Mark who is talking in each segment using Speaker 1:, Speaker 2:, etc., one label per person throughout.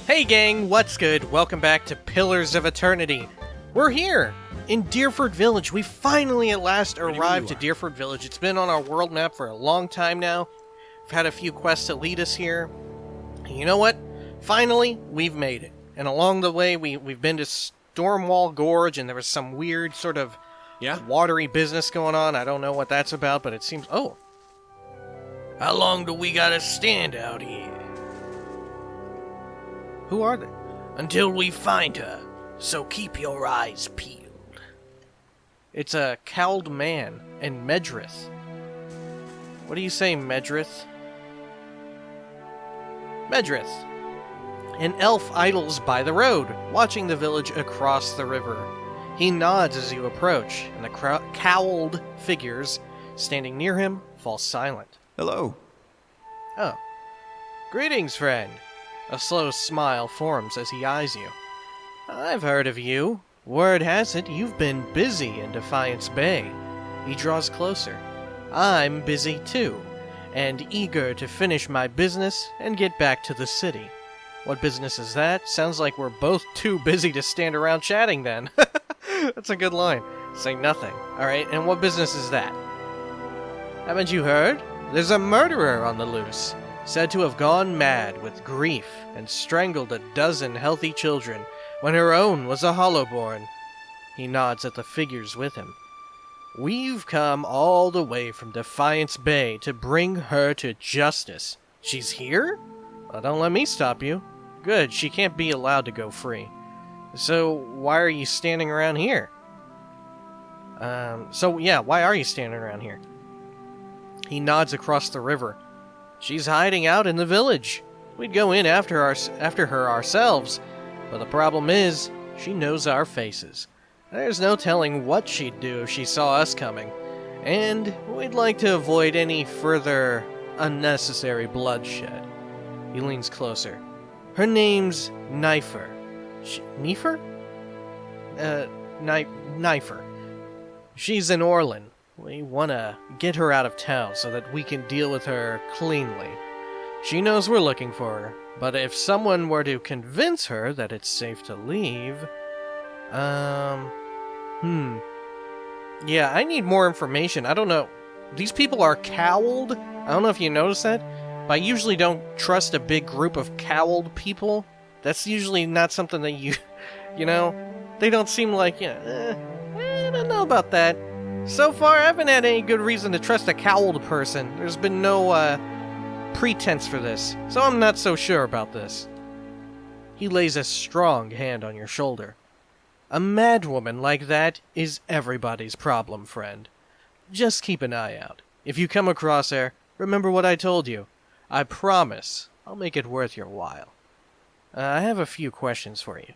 Speaker 1: Hey gang, what's good? Welcome back to Pillars of Eternity. We're here in Dyrford Village. We finally at last arrived to Dyrford Village. It's been on our world map for a long time now. We've had a few quests that lead us here. And you know what? Finally, we've made it. And along the way, we've been to Stormwall Gorge, and there was some weird sort of watery business going on. I don't know what that's about, but it seems... Oh. How long do we gotta stand out here? Who are they? Until we find her, so keep your eyes peeled. It's a cowled man and Medrith. What do you say, Medrith? Medrith. An elf idles by the road, watching the village across the river. He nods as you approach, and the cowled figures standing near him fall silent.
Speaker 2: Hello.
Speaker 1: Oh. Greetings, friend. A slow smile forms as he eyes you. I've heard of you. Word has it you've been busy in Defiance Bay. He draws closer. I'm busy too, and eager to finish my business and get back to the city. What business is that? Sounds like we're both too busy to stand around chatting then. That's a good line. Say nothing. Alright, and what business is that? Haven't you heard? There's a murderer on the loose. Said to have gone mad with grief and strangled a dozen healthy children when her own was a hollowborn. He nods at the figures with him. We've come all the way from Defiance Bay to bring her to justice. She's here? Well, don't let me stop you. Good, she can't be allowed to go free. So, why are you standing around here? Why are you standing around here? He nods across the river. She's hiding out in the village. We'd go in after her ourselves, but the problem is, she knows our faces. There's no telling what she'd do if she saw us coming, and we'd like to avoid any further unnecessary bloodshed. He leans closer. Her name's Dyrford. Dyrford? Dyrford. She's in Orlin. We want to get her out of town so that we can deal with her cleanly. She knows we're looking for her, but if someone were to convince her that it's safe to leave... Yeah, I need more information. I don't know. These people are cowled? I don't know if you noticed that, but I usually don't trust a big group of cowled people. That's usually not something that you know, they don't seem like, I don't know about that. So far, I haven't had any good reason to trust a cowled person. There's been no, pretense for this, so I'm not so sure about this. He lays a strong hand on your shoulder. A madwoman like that is everybody's problem, friend. Just keep an eye out. If you come across her, remember what I told you. I promise I'll make it worth your while. I have a few questions for you.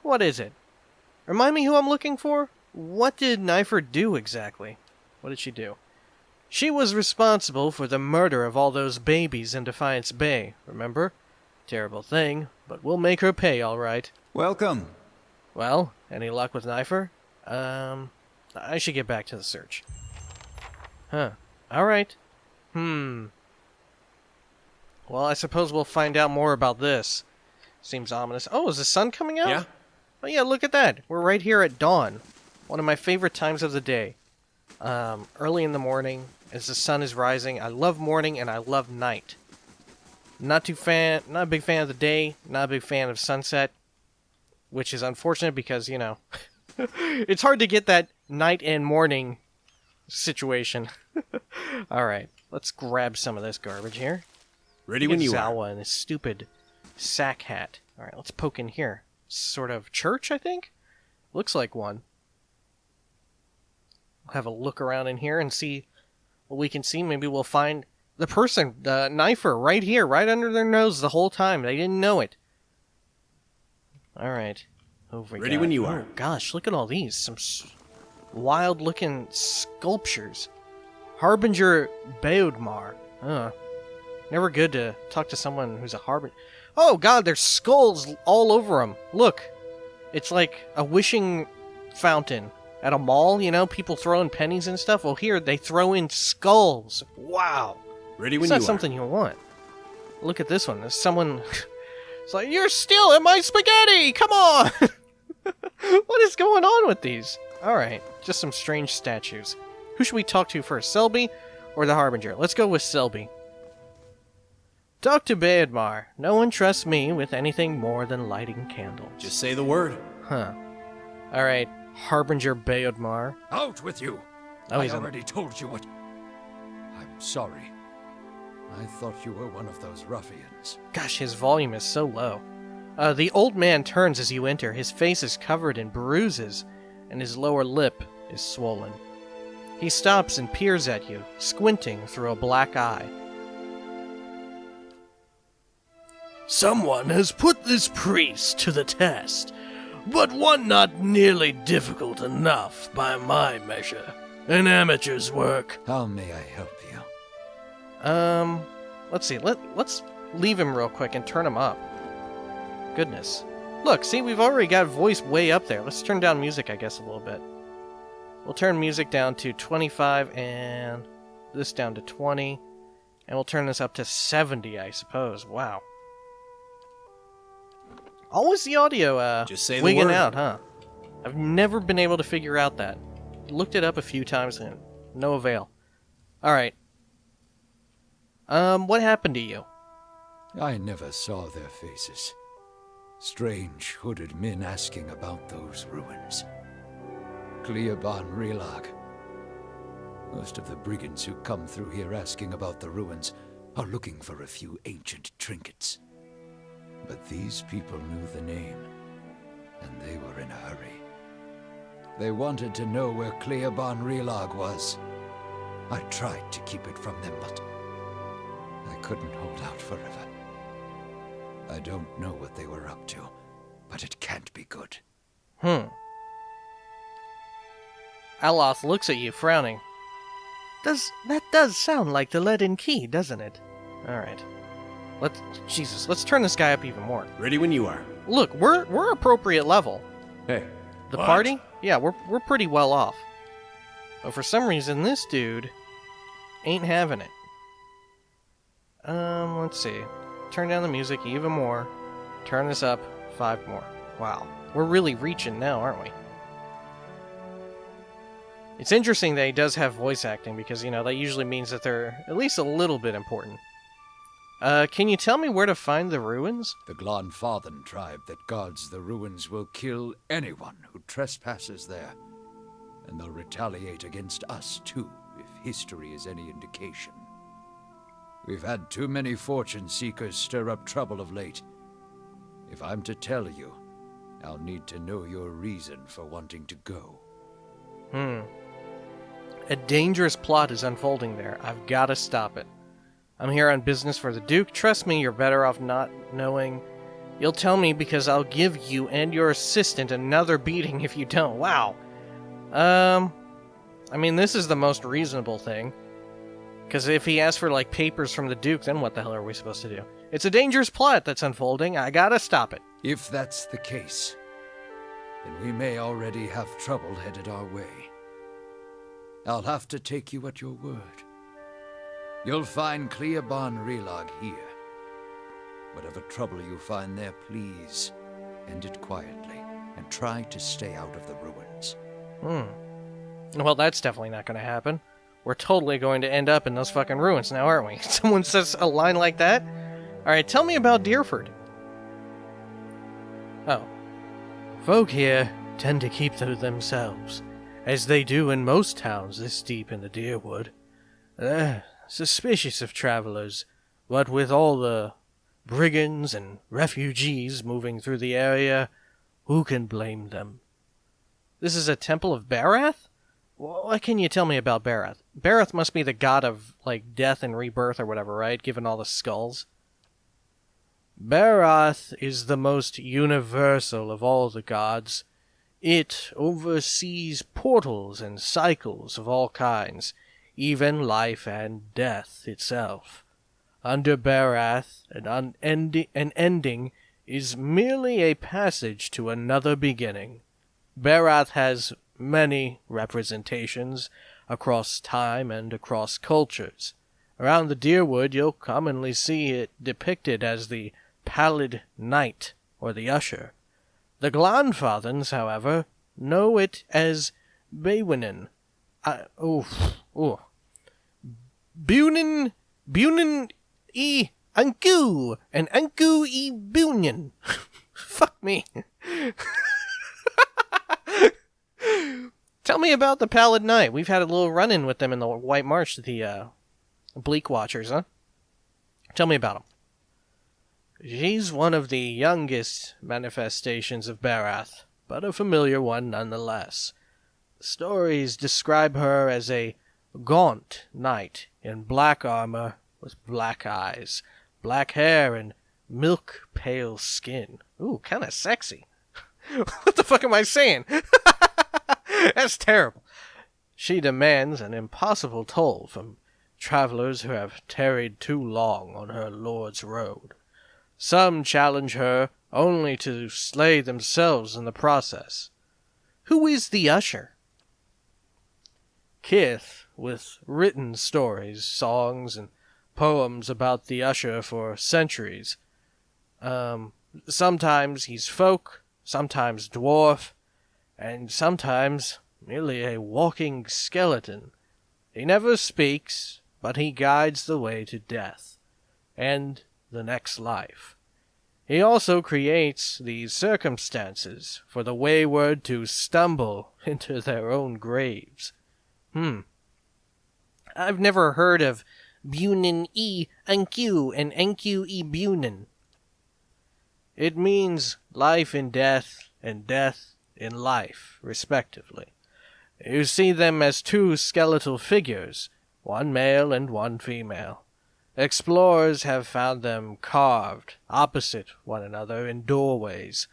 Speaker 1: What is it? Remind me who I'm looking for? What did Dyrford do exactly? What did she do? She was responsible for the murder of all those babies in Defiance Bay, remember? Terrible thing, but we'll make her pay, all right.
Speaker 2: Welcome.
Speaker 1: Well, any luck with Dyrford? I should get back to the search. Huh. All right. Well, I suppose we'll find out more about this. Seems ominous. Oh, is the sun coming out?
Speaker 2: Yeah.
Speaker 1: Oh yeah, look at that. We're right here at dawn. One of my favorite times of the day. Early in the morning, as the sun is rising. I love morning and I love night. Not a big fan of the day, not a big fan of sunset. Which is unfortunate because, you know, it's hard to get that night and morning situation. Alright, let's grab some of this garbage here.
Speaker 2: Ready when you are.
Speaker 1: Zawa and his stupid sack hat. Alright, let's poke in here. Sort of church, I think? Looks like one. We'll have a look around in here and see what we can see. Maybe we'll find the person, the Dyrford, right here, right under their nose the whole time. They didn't know it. Alright.
Speaker 2: Ready when you are.
Speaker 1: Oh gosh, look at all these. Some wild-looking sculptures. Harbinger Beodmar. Never good to talk to someone who's a harbinger. Oh god, there's skulls all over them. Look. It's like a wishing fountain at a mall, you know, people throwing pennies and stuff. Well, here they throw in skulls. Wow.
Speaker 2: Ready when
Speaker 1: It's
Speaker 2: you
Speaker 1: not
Speaker 2: are.
Speaker 1: something you want. Look at this one. There's someone It's like, you're still in my spaghetti! Come on! What is going on with these? Alright, just some strange statues. Who should we talk to first, Selby or the Harbinger? Let's go with Selby. Talk to Beodmar. No one trusts me with anything more than lighting candles.
Speaker 2: Just say the word.
Speaker 1: Huh. Alright, Harbinger Beodmar.
Speaker 3: Out with you!
Speaker 1: Oh,
Speaker 3: I already told you what... I'm sorry. I thought you were one of those ruffians.
Speaker 1: Gosh, his volume is so low. The old man turns as you enter. His face is covered in bruises, and his lower lip is swollen. He stops and peers at you, squinting through a black eye.
Speaker 4: Someone has put this priest to the test, but one not nearly difficult enough by my measure. An amateur's work.
Speaker 3: How may I help you?
Speaker 1: Let's see. Let's leave him real quick and turn him up. Goodness. Look, see, we've already got voice way up there. Let's turn down music, I guess, a little bit. We'll turn music down to 25 and this down to 20. And we'll turn this up to 70, I suppose. Wow. Always the audio,
Speaker 2: Just say the
Speaker 1: wigging
Speaker 2: word.
Speaker 1: out, huh? I've never been able to figure out that. Looked it up a few times and no avail. Alright. What happened to you?
Speaker 3: I never saw their faces. Strange hooded men asking about those ruins. Cleoban Relag. Most of the brigands who come through here asking about the ruins are looking for a few ancient trinkets. But these people knew the name, and they were in a hurry. They wanted to know where Cleoban Relag was. I tried to keep it from them, but I couldn't hold out forever. I don't know what they were up to, but it can't be good.
Speaker 1: Aloth looks at you, frowning. That does sound like the leaden key, doesn't it? Alright. Let's turn this guy up even more.
Speaker 2: Ready when you are.
Speaker 1: Look, we're appropriate level.
Speaker 2: Hey.
Speaker 1: The
Speaker 3: What?
Speaker 1: party? Yeah, we're pretty well off. But for some reason, this dude ain't having it. Let's see. Turn down the music even more. Turn this up 5 more. Wow. We're really reaching now, aren't we? It's interesting that he does have voice acting because, you know, that usually means that they're at least a little bit important. Can you tell me where to find the ruins?
Speaker 3: The Glanfathan tribe that guards the ruins will kill anyone who trespasses there. And they'll retaliate against us, too, if history is any indication. We've had too many fortune seekers stir up trouble of late. If I'm to tell you, I'll need to know your reason for wanting to go.
Speaker 1: A dangerous plot is unfolding there. I've got to stop it. I'm here on business for the Duke. Trust me, you're better off not knowing. You'll tell me because I'll give you and your assistant another beating if you don't. Wow. I mean, this is the most reasonable thing. Because if he asks for, like, papers from the Duke, then what the hell are we supposed to do? It's a dangerous plot that's unfolding. I gotta stop it.
Speaker 3: If that's the case, then we may already have trouble headed our way. I'll have to take you at your word. You'll find Cleoban Relag here. Whatever trouble you find there, please end it quietly and try to stay out of the ruins.
Speaker 1: Well, that's definitely not going to happen. We're totally going to end up in those fucking ruins now, aren't we? Someone says a line like that? Alright, tell me about Dyrford. Oh.
Speaker 4: Folk here tend to keep to themselves, as they do in most towns this deep in the Dyrwood. They're suspicious of travelers, what with all the brigands and refugees moving through the area, who can blame them?
Speaker 1: This is a temple of Barath? What can you tell me about Barath? Barath must be the god of, like, death and rebirth or whatever, right? Given all the skulls.
Speaker 4: Barath is the most universal of all the gods. It oversees portals and cycles of all kinds, even life and death itself. Under Barath, an ending is merely a passage to another beginning. Barath has many representations across time and across cultures. Around the Dyrwood, you'll commonly see it depicted as the Pallid Knight, or the Usher. The Glanfathans, however, know it as Bewinen. Bunin e Anku, and Anku e Bunin. Fuck me. Tell me about the Pallid Knight. We've had a little run-in with them in the White Marsh, the Bleak Watchers, huh? Tell me about them. She's one of the youngest manifestations of Barath, but a familiar one nonetheless. Stories describe her as a gaunt knight in black armor with black eyes, black hair, and milk-pale skin. Ooh, kind of sexy. What the fuck am I saying? That's terrible. She demands an impossible toll from travelers who have tarried too long on her lord's road. Some challenge her only to slay themselves in the process. Who is the Usher? Kith, with written stories, songs, and poems about the Usher for centuries. Sometimes he's folk, sometimes dwarf, and sometimes merely a walking skeleton. He never speaks, but he guides the way to death, and the next life. He also creates these circumstances for the wayward to stumble into their own graves. I've never heard of Bunin e Anku and Anku e Bunin. It means life in death and death in life, respectively. You see them as two skeletal figures, one male and one female. Explorers have found them carved opposite one another in doorways,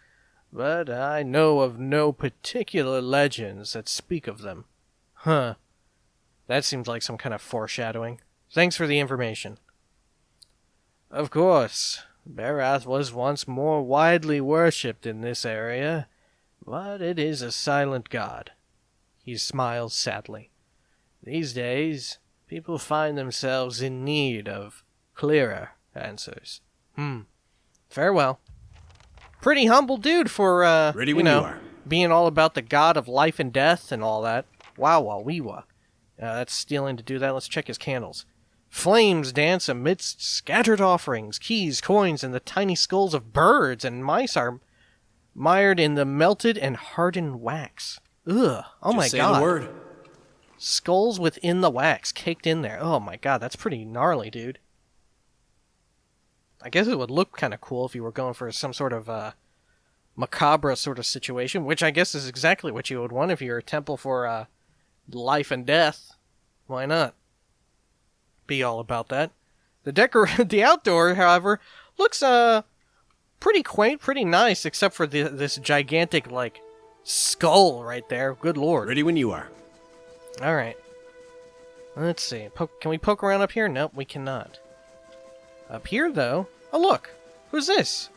Speaker 4: but I know of no particular legends that speak of them. Huh. That seems like some kind of foreshadowing. Thanks for the information. Of course, Barath was once more widely worshipped in this area, but it is a silent god. He smiles sadly. These days, people find themselves in need of clearer answers. Farewell. Pretty humble dude for,
Speaker 2: Ready when you are.
Speaker 4: being all about the god of life and death and all that. Wow. That's stealing to do that. Let's check his candles. Flames dance amidst scattered offerings. Keys, coins, and the tiny skulls of birds and mice are mired in the melted and hardened wax. Ugh. Oh my god.
Speaker 2: Just say the word.
Speaker 4: Skulls within the wax, caked in there. Oh my god, that's pretty gnarly, dude. I guess it would look kind of cool if you were going for some sort of macabre sort of situation, which I guess is exactly what you would want if you're a temple for life and death. Why not? Be all about that. The outdoor, however, looks pretty quaint, pretty nice, except for this gigantic skull right there. Good lord.
Speaker 2: Ready when you are.
Speaker 4: All right. Let's see. Can we poke around up here? Nope, we cannot. Up here, though. Oh, look. Who's this?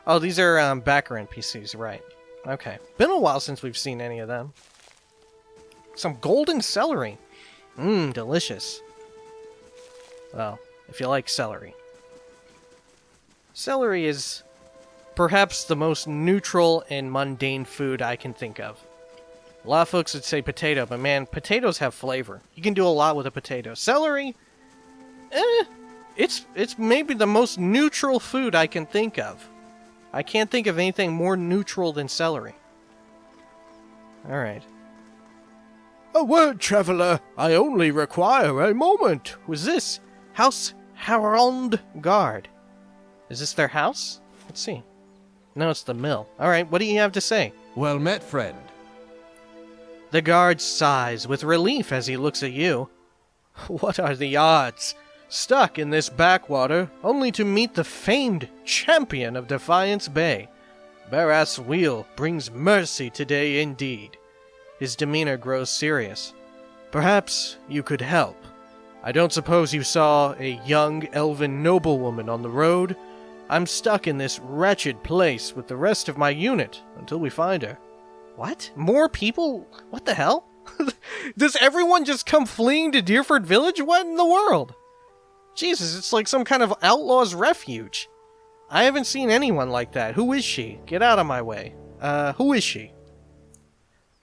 Speaker 4: Oh, these are backer NPCs, right. Okay. Been a while since we've seen any of them. Some golden celery. Delicious. Well, if you like celery. Celery is perhaps the most neutral and mundane food I can think of. A lot of folks would say potato, but man, potatoes have flavor. You can do a lot with a potato. Celery, it's maybe the most neutral food I can think of. I can't think of anything more neutral than celery. Alright. A word, traveler. I only require a moment. Who's this? House Harald Guard. Is this their house? Let's see. No, it's the mill. Alright, what do you have to say?
Speaker 5: Well met, friend.
Speaker 4: The guard sighs with relief as he looks at you. What are the odds? Stuck in this backwater, only to meet the famed champion of Defiance Bay. Barath's wheel brings mercy today indeed. His demeanor grows serious. Perhaps you could help. I don't suppose you saw a young elven noblewoman on the road? I'm stuck in this wretched place with the rest of my unit until we find her. What? More people? What the hell? Does everyone just come fleeing to Dyrford Village? What in the world? Jesus, it's like some kind of outlaw's refuge.
Speaker 1: I haven't seen anyone like that. Who is she? Get out of my way. Who is she?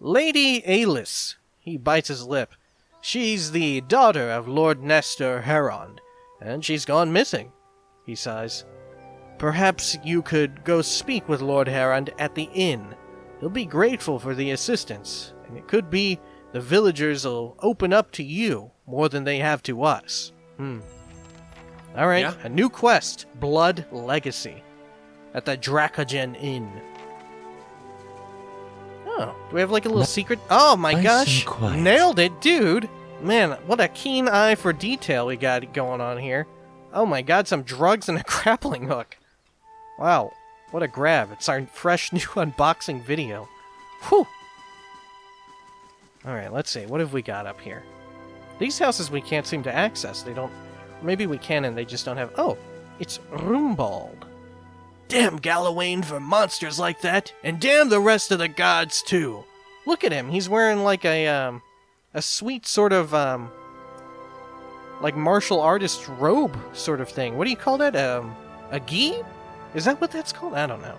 Speaker 1: Lady Alis. He bites his lip. She's the daughter of Lord Nestor Heron, and she's gone missing. He sighs. Perhaps you could go speak with Lord Heron at the inn. He'll be grateful for the assistance, and it could be the villagers will open up to you more than they have to us. Alright,
Speaker 2: Yeah?
Speaker 1: a new quest, Blood Legacy, at the Dracogen Inn. Oh, do we have like a little secret? Oh my
Speaker 3: Nice
Speaker 1: gosh,
Speaker 3: and quiet.
Speaker 1: nailed it, dude! Man, what a keen eye for detail we got going on here. Oh my god, some drugs and a grappling hook. Wow, what a grab. It's our fresh new unboxing video. Whew! Alright, let's see. What have we got up here? These houses we can't seem to access. They don't... Maybe we can and they just don't have... Oh, it's Rumbald. Damn Gallowayne for monsters like that, and damn the rest of the gods too. Look at him. He's wearing like a sweet sort of, like martial artist robe sort of thing. What do you call that? A gi? Is that what that's called? I don't know.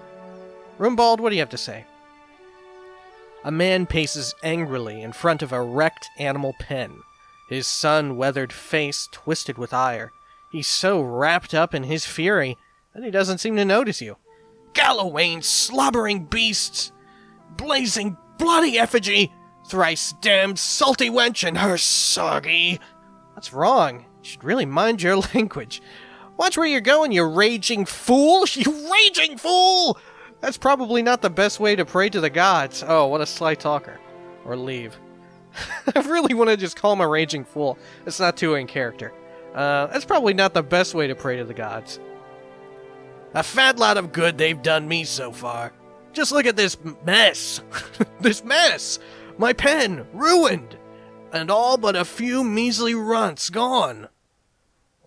Speaker 1: Rumbald, what do you have to say? A man paces angrily in front of a wrecked animal pen, his sun-weathered face twisted with ire. He's so wrapped up in his fury that he doesn't seem to notice you. Gallowayne, slobbering beasts! Blazing bloody effigy! Thrice damned salty wench and her soggy! What's wrong? You should really mind your language. Watch where you're going, you raging fool! You raging fool! That's probably not the best way to pray to the gods. Oh, what a sly talker. Or leave. I really want to just call him a raging fool. It's not too in character. That's probably not the best way to pray to the gods. A fat lot of good they've done me so far. Just look at this mess. This mess! My pen, ruined! And all but a few measly runts gone.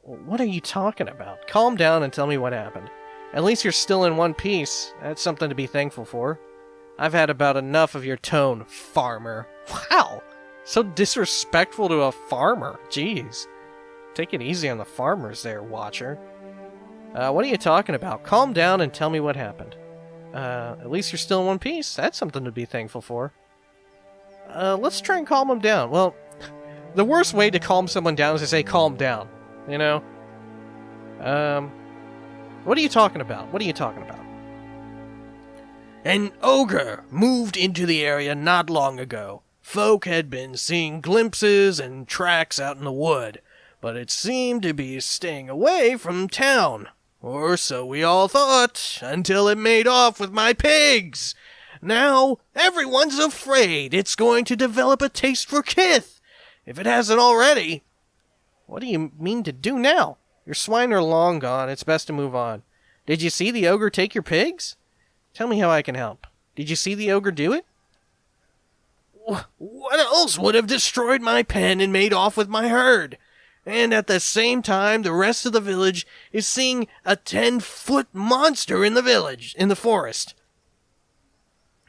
Speaker 1: What are you talking about? Calm down and tell me what happened. At least you're still in one piece. That's something to be thankful for. I've had about enough of your tone, farmer. Wow! So disrespectful to a farmer. Jeez. Take it easy on the farmers there, Watcher. What are you talking about? Calm down and tell me what happened. At least you're still in one piece. That's something to be thankful for. Let's try and calm him down. Well, the worst way to calm someone down is to say, calm down. You know? What are you talking about? What are you talking about? An ogre moved into the area not long ago. Folk had been seeing glimpses and tracks out in the wood, but it seemed to be staying away from town. Or so we all thought, until it made off with my pigs. Now, everyone's afraid it's going to develop a taste for kith, if it hasn't already. What do you mean to do now? Your swine are long gone, it's best to move on. Did you see the ogre take your pigs? Tell me how I can help. Did you see the ogre do it? What else would have destroyed my pen and made off with my herd? And at the same time, the rest of the village is seeing a 10-foot monster in the forest.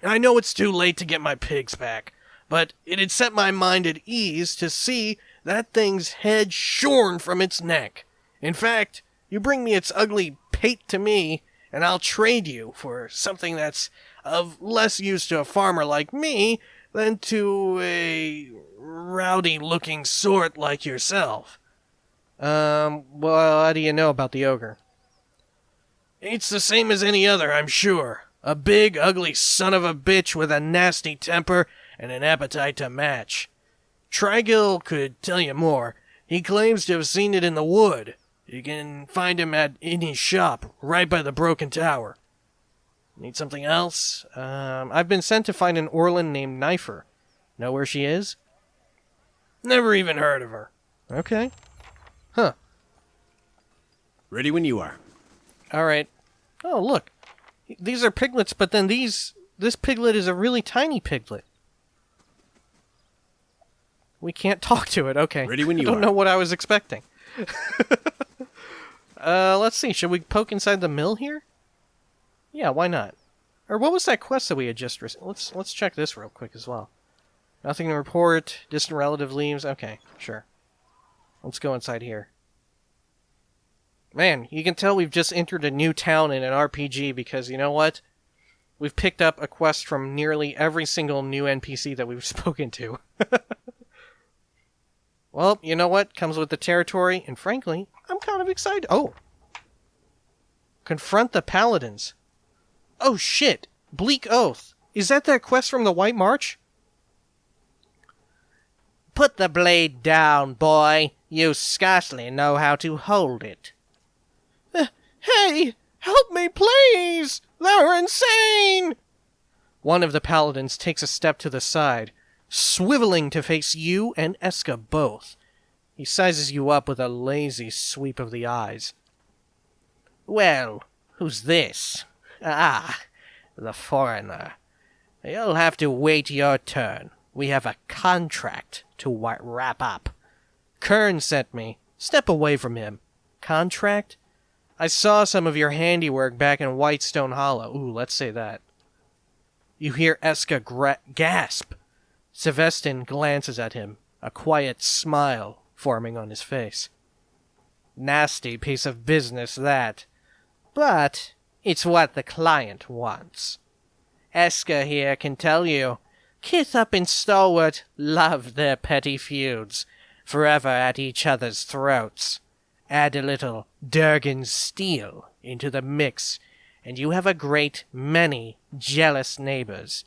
Speaker 1: I know it's too late to get my pigs back, but it had set my mind at ease to see that thing's head shorn from its neck. In fact, you bring me its ugly pate to me, and I'll trade you for something that's of less use to a farmer like me than to a rowdy-looking sort like yourself. Well, how do you know about the ogre? It's the same as any other, I'm sure. A big, ugly son of a bitch with a nasty temper and an appetite to match. Trigil could tell you more. He claims to have seen it in the wood. You can find him in his shop, right by the broken tower. Need something else? I've been sent to find an Orlin named Knifer. Know where she is? Never even heard of her. Okay. Huh.
Speaker 2: Ready when you are.
Speaker 1: Alright. Oh, look. These are piglets, but then this piglet is a really tiny piglet. We can't talk to it, okay.
Speaker 2: Ready when you
Speaker 1: I don't
Speaker 2: are.
Speaker 1: know what I was expecting. Let's see. Should we poke inside the mill here? Yeah, why not? Or what was that quest that we had just received? Let's check this real quick as well. Nothing to report. Distant relative leaves. Okay, sure. Let's go inside here. Man, you can tell we've just entered a new town in an RPG because, you know what? We've picked up a quest from nearly every single new NPC that we've spoken to. Well, you know what? Comes with the territory, and frankly, I'm kind of excited. Oh! Confront the Paladins. Oh shit! Bleak Oath. Is that quest from the White March? Put the blade down, boy. You scarcely know how to hold it. Hey! Help me, please! They're insane! One of the paladins takes a step to the side, swiveling to face you and Eska both. He sizes you up with a lazy sweep of the eyes. Well, who's this? Ah, the foreigner. You'll have to wait your turn. We have a contract to wrap up. Kern sent me. Step away from him. Contract? I saw some of your handiwork back in Whitestone Hollow. Ooh, let's say that. You hear Eska gasp. Sevestin glances at him, a quiet smile forming on his face. Nasty piece of business, that. But it's what the client wants. Eska here can tell you, Kith and Stalwart love their petty feuds, forever at each other's throats. Add a little Durgan steel into the mix, and you have a great many jealous neighbors.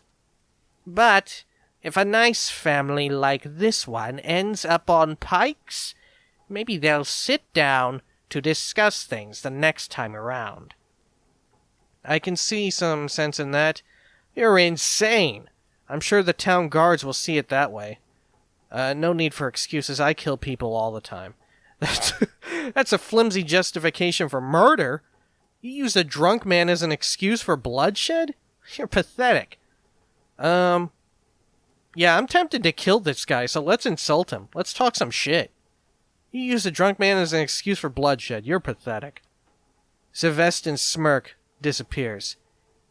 Speaker 1: But if a nice family like this one ends up on pikes, maybe they'll sit down to discuss things the next time around. I can see some sense in that. You're insane. I'm sure the town guards will see it that way. No need for excuses. I kill people all the time. That's a flimsy justification for murder. You use a drunk man as an excuse for bloodshed? You're pathetic. Yeah, I'm tempted to kill this guy, so let's insult him. Let's talk some shit. You use a drunk man as an excuse for bloodshed. You're pathetic. Sevestin's smirk disappears.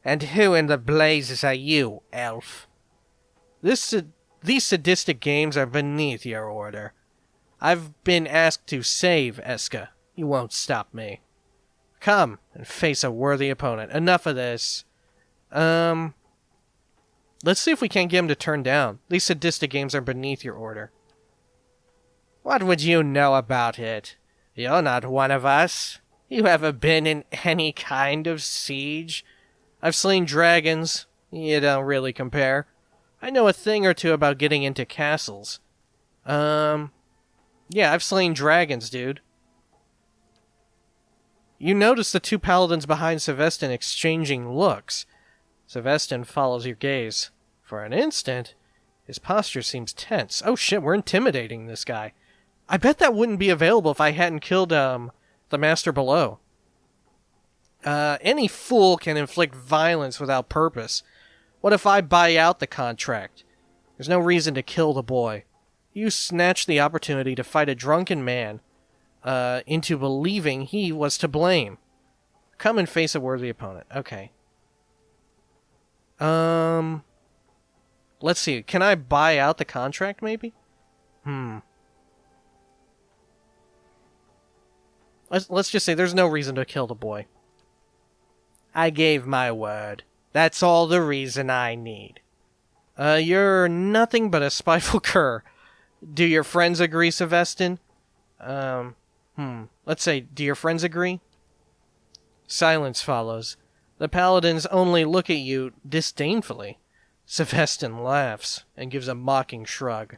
Speaker 1: And who in the blazes are you, elf? These sadistic games are beneath your order. I've been asked to save Eska. You won't stop me. Come and face a worthy opponent. Enough of this. Let's see if we can't get him to turn down. These sadistic games are beneath your order. What would you know about it? You're not one of us. You ever been in any kind of siege? I've slain dragons. You don't really compare. I know a thing or two about getting into castles. Yeah, I've slain dragons, dude. You notice the two paladins behind Sevestin exchanging looks. Sevestin follows your gaze. For an instant, his posture seems tense. Oh shit, we're intimidating this guy. I bet that wouldn't be available if I hadn't killed, the master below. Any fool can inflict violence without purpose. What if I buy out the contract? There's no reason to kill the boy. You snatched the opportunity to fight a drunken man, into believing he was to blame. Come and face a worthy opponent. Okay. Let's see. Can I buy out the contract, maybe? Let's just say there's no reason to kill the boy. I gave my word. That's all the reason I need. You're nothing but a spiteful cur. Do your friends agree, Sevestin? Let's say, do your friends agree? Silence follows. The paladins only look at you disdainfully. Sevestin laughs and gives a mocking shrug.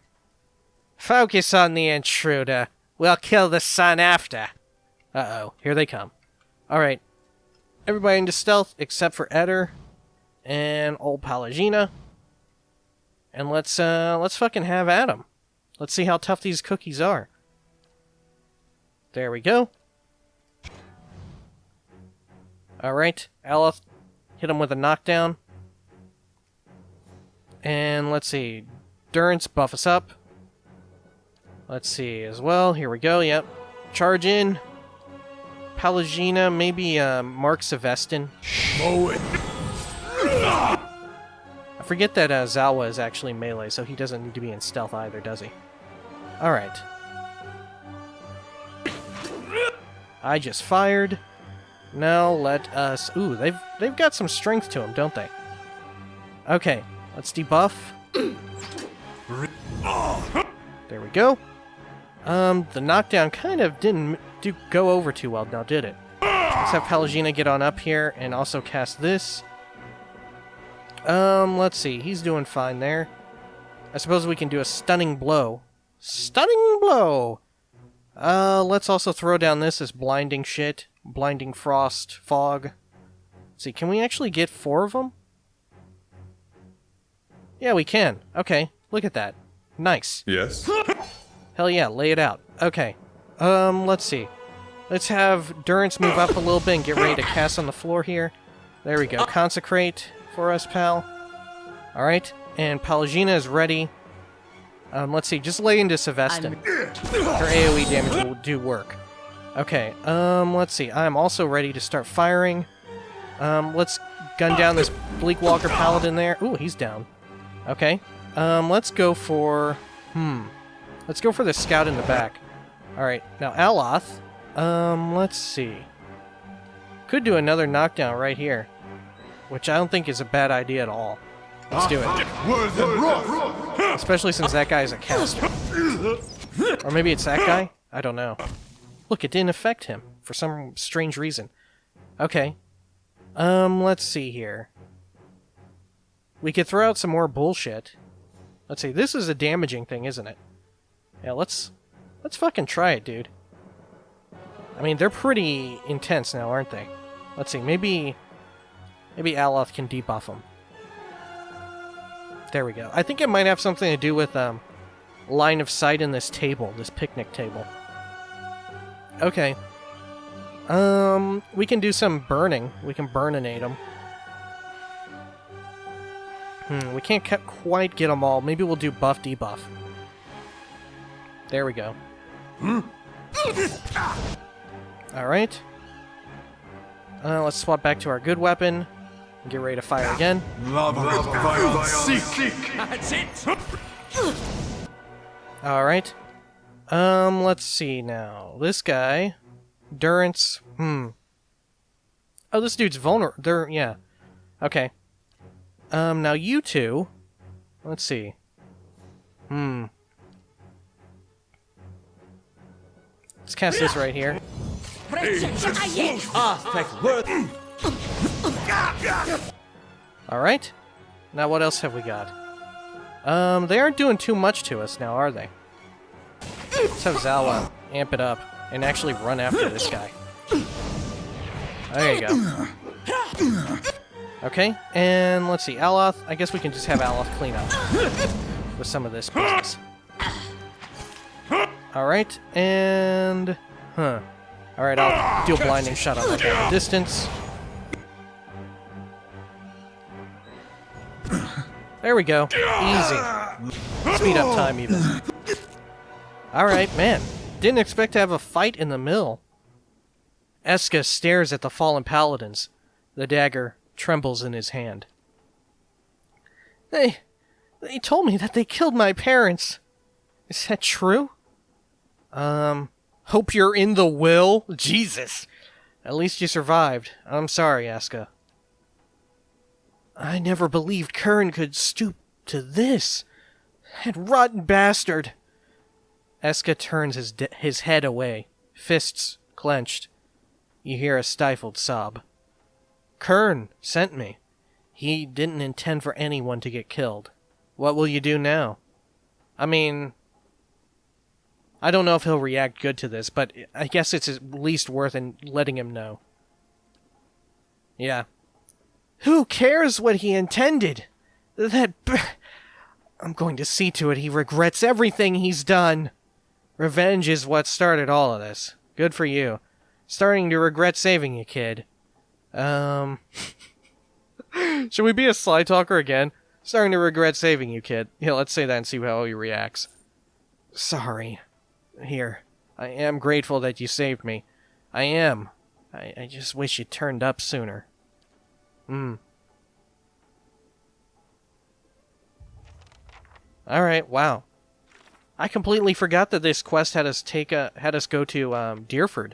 Speaker 1: Focus on the intruder. We'll kill the sun after. Uh-oh, here they come. Alright. Everybody into stealth except for Eder and old Palagina. And let's fucking have at 'em. Let's see how tough these cookies are. There we go. Alright, Aleph, hit him with a knockdown. And let's see, Durance, buff us up. Let's see as well, here we go, yep. Charge in. Palagina, maybe Mark Sevestin. I forget that Zalwa is actually melee, so he doesn't need to be in stealth either, does he? Alright. I just fired. Now let us... Ooh, they've got some strength to them, don't they? Okay, let's debuff. There we go. The knockdown kind of didn't go over too well now, did it? Let's have Pallegina get on up here and also cast this. Let's see. He's doing fine there. I suppose we can do a stunning blow. Stunning blow! Let's also throw down this as blinding shit. Blinding frost, fog. Let's see, can we actually get 4 of them? Yeah, we can. Okay, look at that. Nice.
Speaker 5: Yes?
Speaker 1: Hell yeah, lay it out. Okay. Let's see. Let's have Durance move up a little bit and get ready to cast on the floor here. There we go. Consecrate for us, pal. Alright, and Pallegina is ready. Let's see, just lay into Sevestin. Her AoE damage will do work. Okay, let's see. I'm also ready to start firing. Let's gun down this Bleakwalker Paladin there. Ooh, he's down. Okay. Let's go for... Let's go for the scout in the back. Alright, now Aloth. Let's see. Could do another knockdown right here. Which I don't think is a bad idea at all. Let's do it. Especially since that guy is a caster. Or maybe it's that guy? I don't know. Look, it didn't affect him for some strange reason. Okay. Let's see here. We could throw out some more bullshit. Let's see, this is a damaging thing, isn't it? Yeah, let's fucking try it, dude. I mean, they're pretty intense now, aren't they? Let's see, maybe Aloth can debuff them. There we go. I think it might have something to do with line of sight in this table, this picnic table. Okay. We can do some burning. We can burninate them. We can't quite get them all. Maybe we'll do buff debuff. There we go. Alright. Let's swap back to our good weapon. And get ready to fire again.
Speaker 2: That's it!
Speaker 1: Alright. Let's see now. This guy... Durance... Oh, this dude's vulnerable. Yeah. Okay. Now you two... Let's see. Let's cast this right here. Alright. Now what else have we got? They aren't doing too much to us now, are they? Let's have Zala amp it up and actually run after this guy. There you go. Okay, and let's see, Aloth. I guess we can just have Aloth clean up with some of this business. Alright, and... Alright, I'll do a blinding shot on that guy at a distance. There we go. Easy. Speed up time, even. Alright, man. Didn't expect to have a fight in the mill. Eska stares at the fallen paladins. The dagger trembles in his hand. They told me that they killed my parents. Is that true? Hope you're in the will? Jesus. At least you survived. I'm sorry, Eska. I never believed Kern could stoop to this. That rotten bastard. Eska turns his head away, fists clenched. You hear a stifled sob. Kern sent me. He didn't intend for anyone to get killed. What will you do now? I mean, I don't know if he'll react good to this, but I guess it's at least worth letting him know. Yeah. Who cares what he intended? I'm going to see to it he regrets everything he's done. Revenge is what started all of this. Good for you. Starting to regret saving you, kid. Should we be a sly talker again? Starting to regret saving you, kid. Yeah, let's say that and see how he reacts. Sorry. Here. I am grateful that you saved me. I am. I just wish you turned up sooner. Alright, wow. I completely forgot that this quest had us go to Dyrford.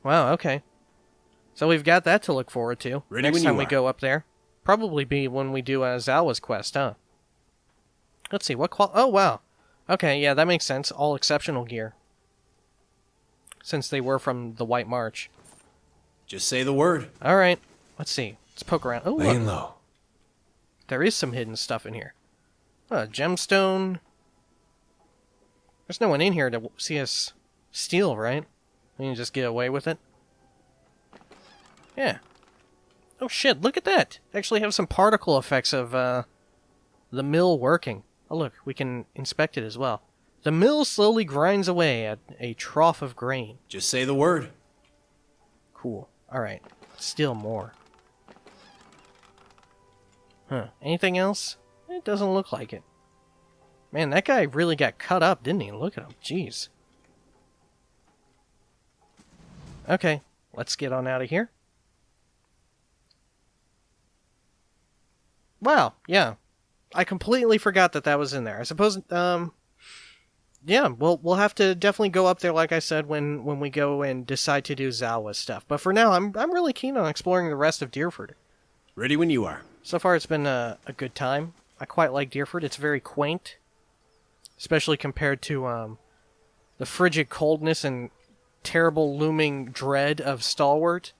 Speaker 1: Wow, okay. So we've got that to look forward to.
Speaker 2: Ready
Speaker 1: next
Speaker 2: when
Speaker 1: time
Speaker 2: you
Speaker 1: we
Speaker 2: are.
Speaker 1: go up there. Probably be when we do Zawa's quest, huh? Let's see, oh, wow. Okay, yeah, that makes sense. All exceptional gear. Since they were from the White March.
Speaker 2: Just say the word.
Speaker 1: Alright, let's see. Let's poke around. Oh,
Speaker 3: Laying
Speaker 1: look.
Speaker 3: low.
Speaker 1: There is some hidden stuff in here. Gemstone. There's no one in here to see us steal, right? We can just get away with it. Yeah. Oh shit, look at that! Actually have some particle effects of the mill working. Oh look, we can inspect it as well. The mill slowly grinds away at a trough of grain.
Speaker 2: Just say the word.
Speaker 1: Cool. Alright, still more. Huh, anything else? It doesn't look like it. Man, that guy really got cut up, didn't he? Look at him, jeez. Okay, let's get on out of here. Wow, yeah. I completely forgot that was in there. I suppose, yeah, we'll have to definitely go up there, like I said, when we go and decide to do Zawa stuff. But for now, I'm really keen on exploring the rest of Dyrford.
Speaker 2: Ready when you are.
Speaker 1: So far, it's been a good time. I quite like Dyrford. It's very quaint, especially compared to the frigid coldness and terrible looming dread of Stalwart,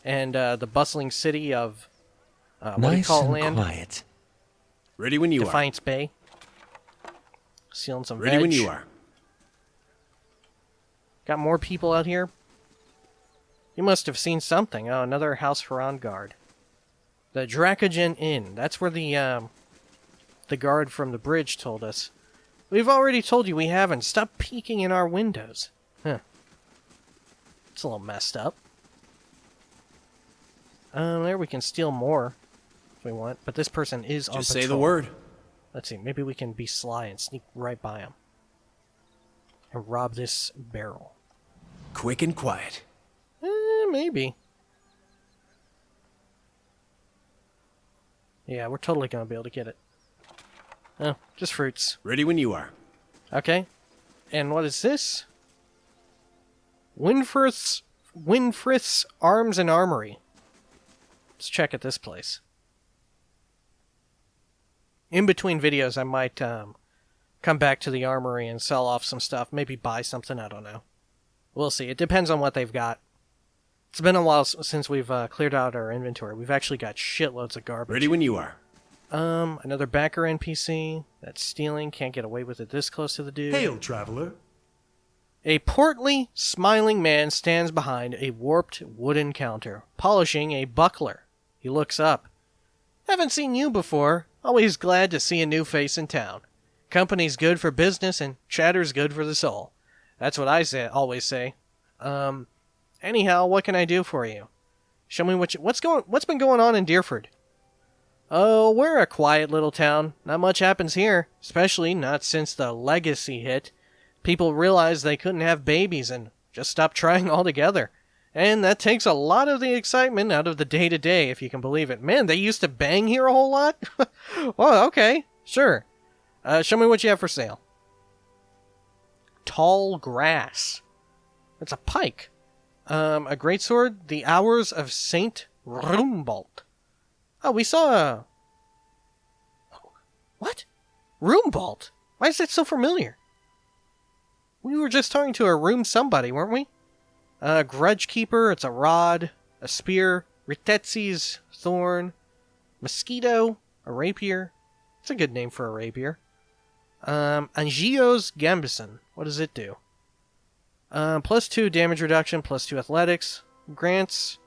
Speaker 1: and the bustling city of what do you call it, land?
Speaker 3: Quiet.
Speaker 2: Ready when you
Speaker 1: Defiance Bay. Sealing some
Speaker 2: are. Ready
Speaker 1: veg.
Speaker 2: when you are.
Speaker 1: Got more people out here. You must have seen something. Oh, another house for on guard. The Dracogen Inn. That's where the guard from the bridge told us. We've already told you we haven't. Stop peeking in our windows. Huh. It's a little messed up. There we can steal more if we want, but this person is on
Speaker 2: Just
Speaker 1: patrol.
Speaker 2: say the word.
Speaker 1: Let's see, maybe we can be sly and sneak right by him. And rob this barrel.
Speaker 2: Quick and quiet.
Speaker 1: Maybe. Yeah, we're totally gonna be able to get it. Oh, just fruits.
Speaker 2: Ready when you are.
Speaker 1: Okay. And what is this? Winfrith's Arms and Armory. Let's check at this place. In between videos, I might come back to the armory and sell off some stuff. Maybe buy something, I don't know. We'll see. It depends on what they've got. It's been a while since we've cleared out our inventory. We've actually got shitloads of garbage.
Speaker 2: Ready when you are.
Speaker 1: Another backer NPC. That's stealing. Can't get away with it this close to the dude.
Speaker 5: Hail, traveler.
Speaker 1: A portly, smiling man stands behind a warped wooden counter, polishing a buckler. He looks up. Haven't seen you before. Always glad to see a new face in town. Company's good for business and chatter's good for the soul. That's what I always say. Anyhow, what can I do for you? Show me what's been going on in Dyrford. Oh, we're a quiet little town. Not much happens here, especially not since the legacy hit. People realized they couldn't have babies and just stopped trying altogether. And that takes a lot of the excitement out of the day-to-day, if you can believe it. Man, they used to bang here a whole lot? Well, okay, sure. Show me what you have for sale. Tall grass. That's a pike. A greatsword, the Hours of Saint Rumbold. Oh, we saw a... What? Rumbold? Why is that so familiar? We were just talking to a room somebody, weren't we? Grudge Keeper, it's a rod, a spear, Ritetsi's thorn, mosquito, a rapier. It's a good name for a rapier. Angio's Gambison. What does it do? +2 damage reduction, +2 athletics. Grants.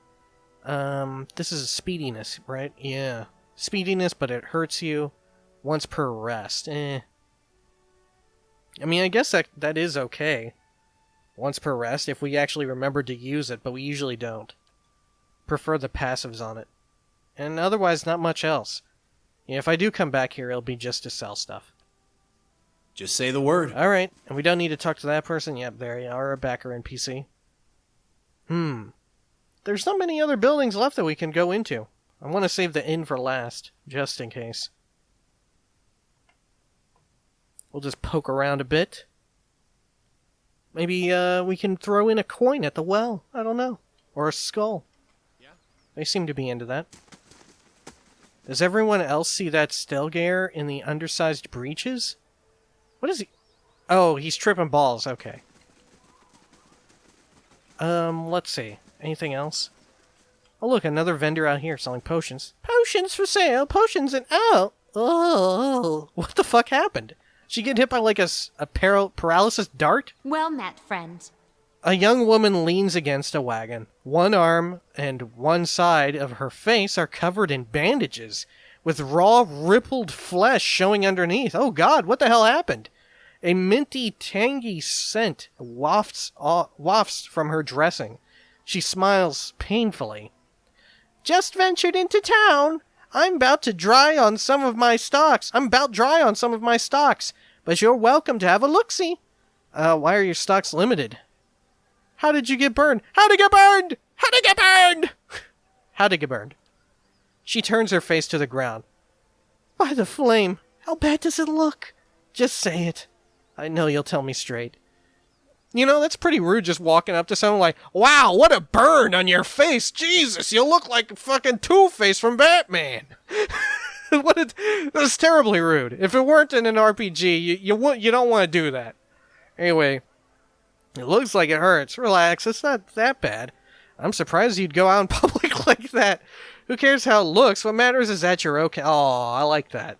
Speaker 1: This is a speediness, right? Yeah. Speediness, but it hurts you once per rest. I mean, I guess that is okay. Once per rest, if we actually remembered to use it, but we usually don't. Prefer the passives on it. And otherwise, not much else. Yeah, if I do come back here, it'll be just to sell stuff.
Speaker 2: Just say the word.
Speaker 1: Alright, and we don't need to talk to that person? Yep, there you are, a backer NPC. There's not many other buildings left that we can go into. I want to save the inn for last, just in case. We'll just poke around a bit. Maybe we can throw in a coin at the well. I don't know. Or a skull. They seem to be into that. Does everyone else see that Stelgaer in the undersized breeches? What is he? Oh, he's tripping balls. Okay. Let's see. Anything else? Oh, look, another vendor out here selling potions. Potions for sale. Potions and... Oh. What the fuck happened? She get hit by like a paralysis dart?
Speaker 5: Well met, friend.
Speaker 1: A young woman leans against a wagon. One arm and one side of her face are covered in bandages, with raw, rippled flesh showing underneath. Oh god, what the hell happened? A minty, tangy scent wafts from her dressing. She smiles painfully. Just ventured into town. I'm about dry on some of my stocks, but you're welcome to have a look-see. Why are your stocks limited? How did you get burned? How'd it get burned? How'd it get burned? How'd it get burned? She turns her face to the ground. By the flame, how bad does it look? Just say it. I know you'll tell me straight. You know, that's pretty rude just walking up to someone like, wow, what a burn on your face. Jesus, you look like fucking Two-Face from Batman. That's terribly rude. If it weren't in an RPG, you don't want to do that. Anyway, it looks like it hurts. Relax, it's not that bad. I'm surprised you'd go out in public like that. Who cares how it looks? What matters is that you're okay. Oh, I like that.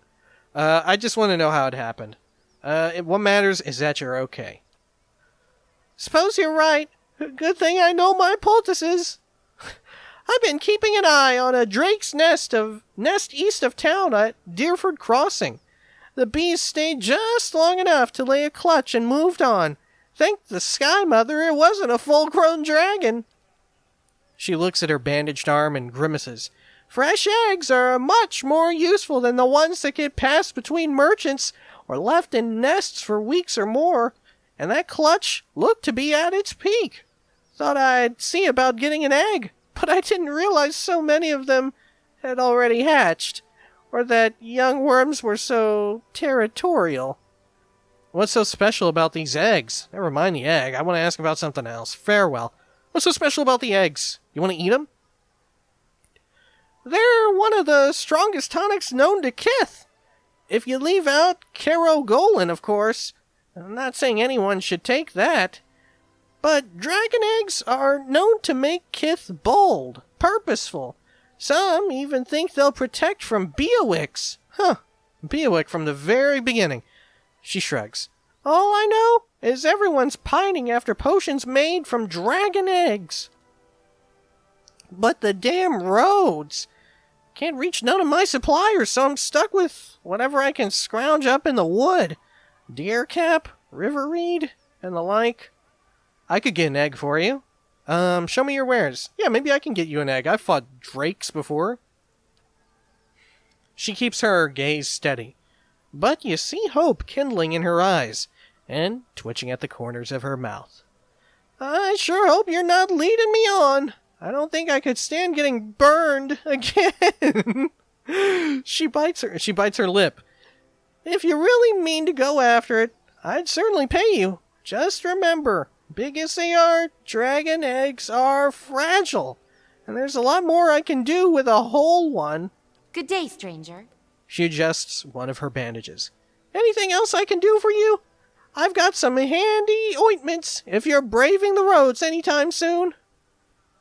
Speaker 1: I just want to know how it happened. What matters is that you're okay. Suppose you're right. Good thing I know my poultices. I've been keeping an eye on a drake's nest east of town at Dyrford Crossing. The bees stayed just long enough to lay a clutch and moved on. Thank the Sky Mother it wasn't a full-grown dragon. She looks at her bandaged arm and grimaces. Fresh eggs are much more useful than the ones that get passed between merchants or left in nests for weeks or more. And that clutch looked to be at its peak. Thought I'd see about getting an egg, but I didn't realize so many of them had already hatched, or that young worms were so territorial. What's so special about these eggs? Never mind the egg, I want to ask about something else. Farewell. What's so special about the eggs? You want to eat them? They're one of the strongest tonics known to Kith. If you leave out Carogolin, of course. I'm not saying anyone should take that. But dragon eggs are known to make Kith bold, purposeful. Some even think they'll protect from Beowicks. Beowick from the very beginning. She shrugs. All I know is everyone's pining after potions made from dragon eggs. But the damn roads. Can't reach none of my suppliers, so I'm stuck with whatever I can scrounge up in the wood. Deercap, river reed, and the like. I could get an egg for you. Show me your wares. Yeah, maybe I can get you an egg. I've fought drakes before. She keeps her gaze steady, but you see hope kindling in her eyes, and twitching at the corners of her mouth. I sure hope you're not leading me on. I don't think I could stand getting burned again. She bites her lip. If you really mean to go after it, I'd certainly pay you. Just remember, big as they are, dragon eggs are fragile, and there's a lot more I can do with a whole one.
Speaker 5: Good day, stranger.
Speaker 1: She adjusts one of her bandages. Anything else I can do for you? I've got some handy ointments if you're braving the roads anytime soon.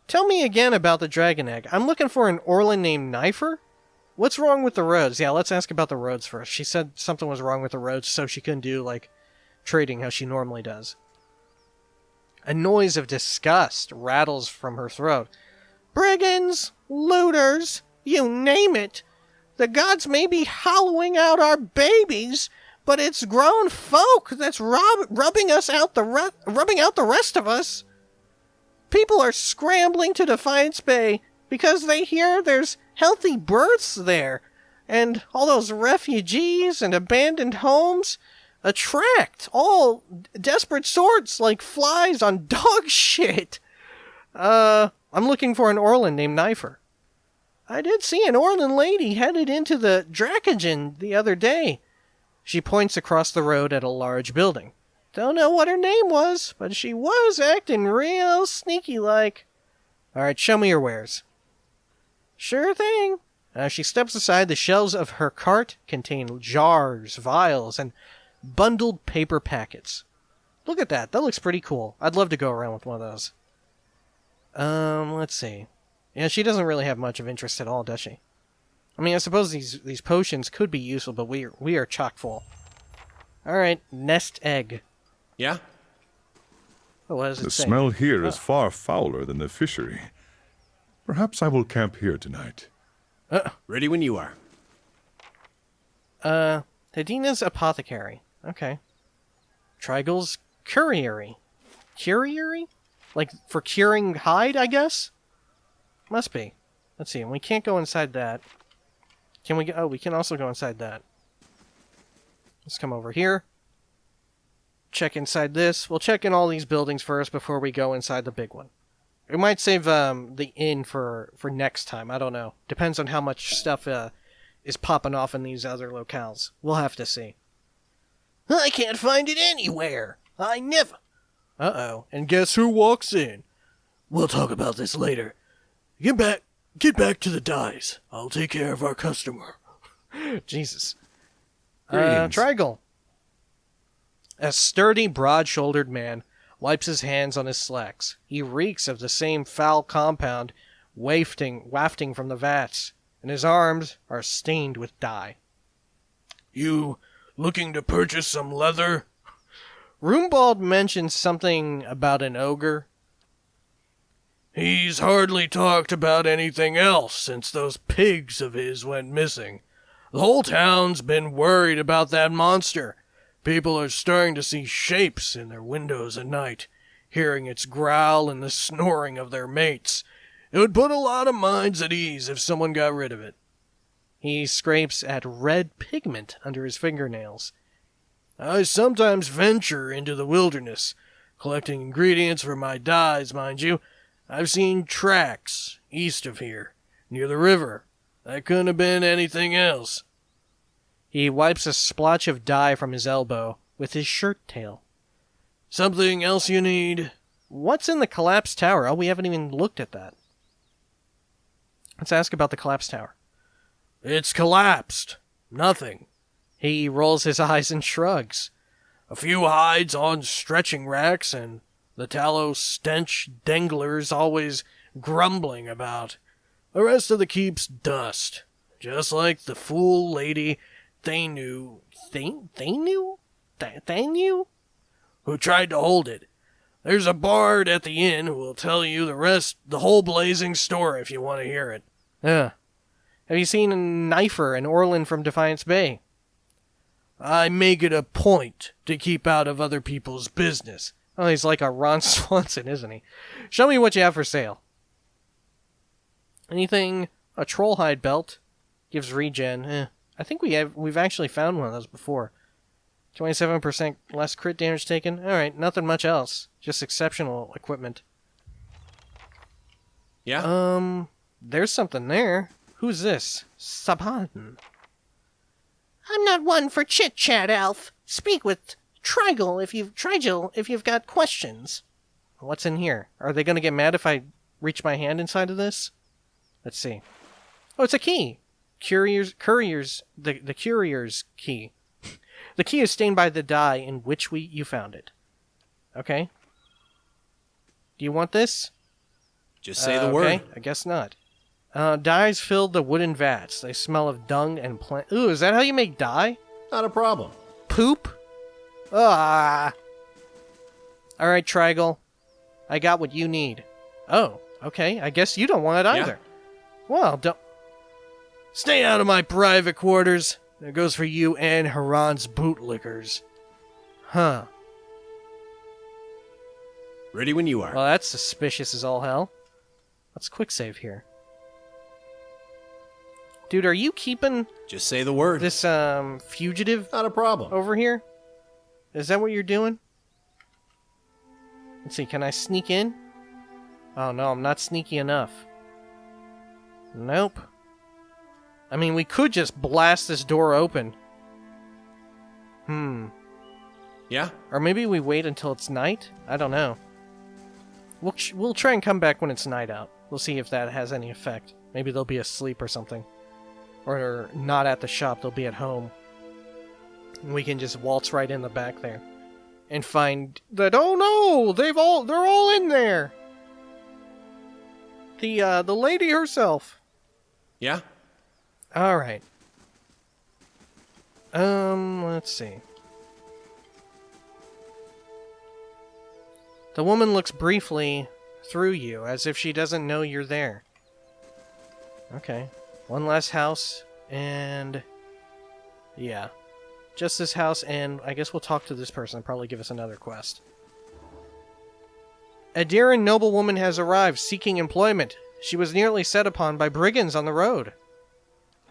Speaker 1: Tell me again about the dragon egg. I'm looking for an Orlan named Knifer. What's wrong with the roads? Yeah, let's ask about the roads first. She said something was wrong with the roads, so she couldn't do, trading how she normally does. A noise of disgust rattles from her throat. Brigands, looters, you name it. The gods may be hollowing out our babies, but it's grown folk that's rubbing out the rest of us. People are scrambling to Defiance Bay because they hear there's healthy births there, and all those refugees and abandoned homes attract all desperate sorts like flies on dog shit. I'm looking for an Orlan named Knifer. I did see an Orlan lady headed into the Dracogen the other day. She points across the road at a large building. Don't know what her name was, but she was acting real sneaky-like. Alright, show me your wares. Sure thing. She steps aside. The shelves of her cart contain jars, vials, and bundled paper packets. Look at that. That looks pretty cool. I'd love to go around with one of those. Let's see. Yeah, she doesn't really have much of interest at all, does she? I mean, I suppose these potions could be useful, but we are chock full. Alright, nest egg.
Speaker 2: Yeah?
Speaker 1: Oh, what does
Speaker 6: The
Speaker 1: it say?
Speaker 6: smell here is far fouler than the fishery. Perhaps I will camp here tonight.
Speaker 2: Ready when you are.
Speaker 1: Hedina's apothecary. Okay. Trigal's curiery. Curiery? Like, for curing hide, I guess? Must be. Let's see, we can't go inside that. Can we go? Oh, we can also go inside that. Let's come over here. Check inside this. We'll check in all these buildings first before we go inside the big one. We might save the inn for next time. I don't know. Depends on how much stuff is popping off in these other locales. We'll have to see. I can't find it anywhere. I never. Uh-oh. And guess who walks in? We'll talk about this later. Get back to the dice. I'll take care of our customer. Jesus.
Speaker 3: Greetings.
Speaker 1: Trigal. A sturdy, broad-shouldered man wipes his hands on his slacks. He reeks of the same foul compound wafting from the vats, and his arms are stained with dye. You looking to purchase some leather? Roombald mentions something about an ogre. He's hardly talked about anything else since those pigs of his went missing. The whole town's been worried about that monster. People are starting to see shapes in their windows at night, hearing its growl and the snoring of their mates. It would put a lot of minds at ease if someone got rid of it. He scrapes at red pigment under his fingernails. I sometimes venture into the wilderness, collecting ingredients for my dyes, mind you. I've seen tracks east of here, near the river. That couldn't have been anything else. He wipes a splotch of dye from his elbow with his shirt tail. Something else you need? What's in the collapsed tower? Oh, we haven't even looked at that. Let's ask about the collapsed tower. It's collapsed. Nothing. He rolls his eyes and shrugs. A few hides on stretching racks and the tallow stench danglers always grumbling about. The rest of the keep's dust. Just like the fool lady Thanu, who tried to hold it. There's a bard at the inn who will tell you the whole blazing story if you want to hear it. Have you seen a knifer and Orlin from Defiance Bay? I make it a point to keep out of other people's business. Oh, he's like a Ron Swanson, isn't he? Show me what you have for sale. Anything? A trollhide belt. Gives regen. I think we've actually found one of those before. 27% less crit damage taken. Alright, nothing much else. Just exceptional equipment.
Speaker 2: Yeah?
Speaker 1: There's something there. Who's this? Saban. I'm not one for chit-chat, Alf. Speak with Trigel if you've got questions. What's in here? Are they going to get mad if I reach my hand inside of this? Let's see. Oh, it's a key. The courier's key. The key is stained by the dye in which you found it. Okay. Do you want this?
Speaker 2: Just say the word.
Speaker 1: Okay, I guess not. Dyes filled the wooden vats. They smell of dung and plant. Ooh, is that how you make dye?
Speaker 2: Not a problem.
Speaker 1: Poop? Ah. Alright, Trigel. I got what you need. Oh, okay. I guess you don't want it either.
Speaker 2: Yeah.
Speaker 1: Well, don't... Stay out of my private quarters. That goes for you and Haran's bootlickers. Huh.
Speaker 2: Ready when you are.
Speaker 1: Well, that's suspicious as all hell. Let's quick save here. Dude, are you keeping
Speaker 2: Just say the word.
Speaker 1: this fugitive
Speaker 2: Not a problem.
Speaker 1: over here? Is that what you're doing? Let's see, can I sneak in? Oh no, I'm not sneaky enough. Nope. I mean, we could just blast this door open.
Speaker 2: Yeah?
Speaker 1: Or maybe we wait until it's night? I don't know. We'll try and come back when it's night out. We'll see if that has any effect. Maybe they'll be asleep or something. Or not at the shop, they'll be at home. And we can just waltz right in the back there. And find that, oh no! They're all in there! The lady herself.
Speaker 2: Yeah?
Speaker 1: Alright. Let's see. The woman looks briefly through you, as if she doesn't know you're there. Okay. One last house, and... yeah. Just this house, and I guess we'll talk to this person and probably give us another quest. A Daran noblewoman has arrived, seeking employment. She was nearly set upon by brigands on the road.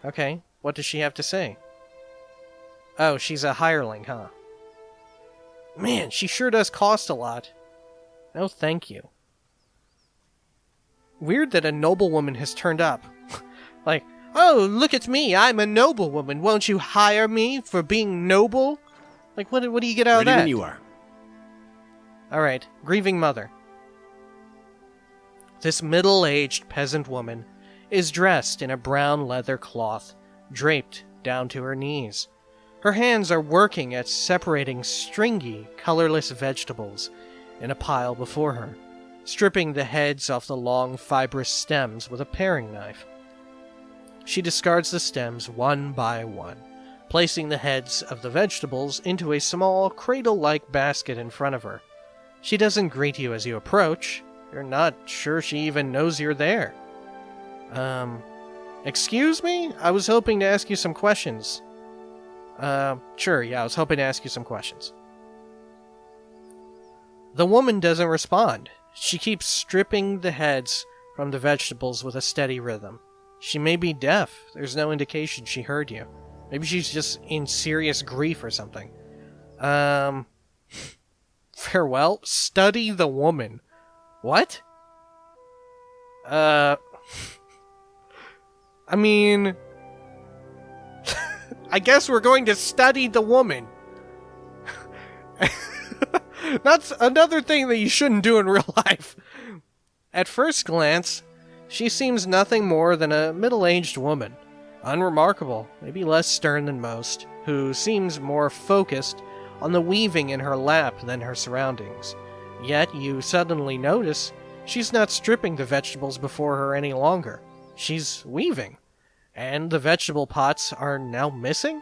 Speaker 1: Okay, what does she have to say? Oh, she's a hireling, huh? Man, she sure does cost a lot. No, thank you. Weird that a noblewoman has turned up. Like, oh, look at me, I'm a noblewoman. Won't you hire me for being noble? Like, what do you get out of that?
Speaker 2: Ready when you are.
Speaker 1: Alright, Grieving Mother. This middle-aged peasant woman is dressed in a brown leather cloth, draped down to her knees. Her hands are working at separating stringy, colorless vegetables in a pile before her, stripping the heads off the long, fibrous stems with a paring knife. She discards the stems one by one, placing the heads of the vegetables into a small, cradle-like basket in front of her. She doesn't greet you as you approach. You're not sure she even knows you're there. Excuse me? I was hoping to ask you some questions. Sure, yeah, I was hoping to ask you some questions. The woman doesn't respond. She keeps stripping the heads from the vegetables with a steady rhythm. She may be deaf. There's no indication she heard you. Maybe she's just in serious grief or something. Farewell? Study the woman. What? I mean... I guess we're going to study the woman. That's another thing that you shouldn't do in real life. At first glance, she seems nothing more than a middle-aged woman. Unremarkable, maybe less stern than most, who seems more focused on the weaving in her lap than her surroundings. Yet you suddenly notice she's not stripping the vegetables before her any longer. She's weaving. And the vegetable pots are now missing?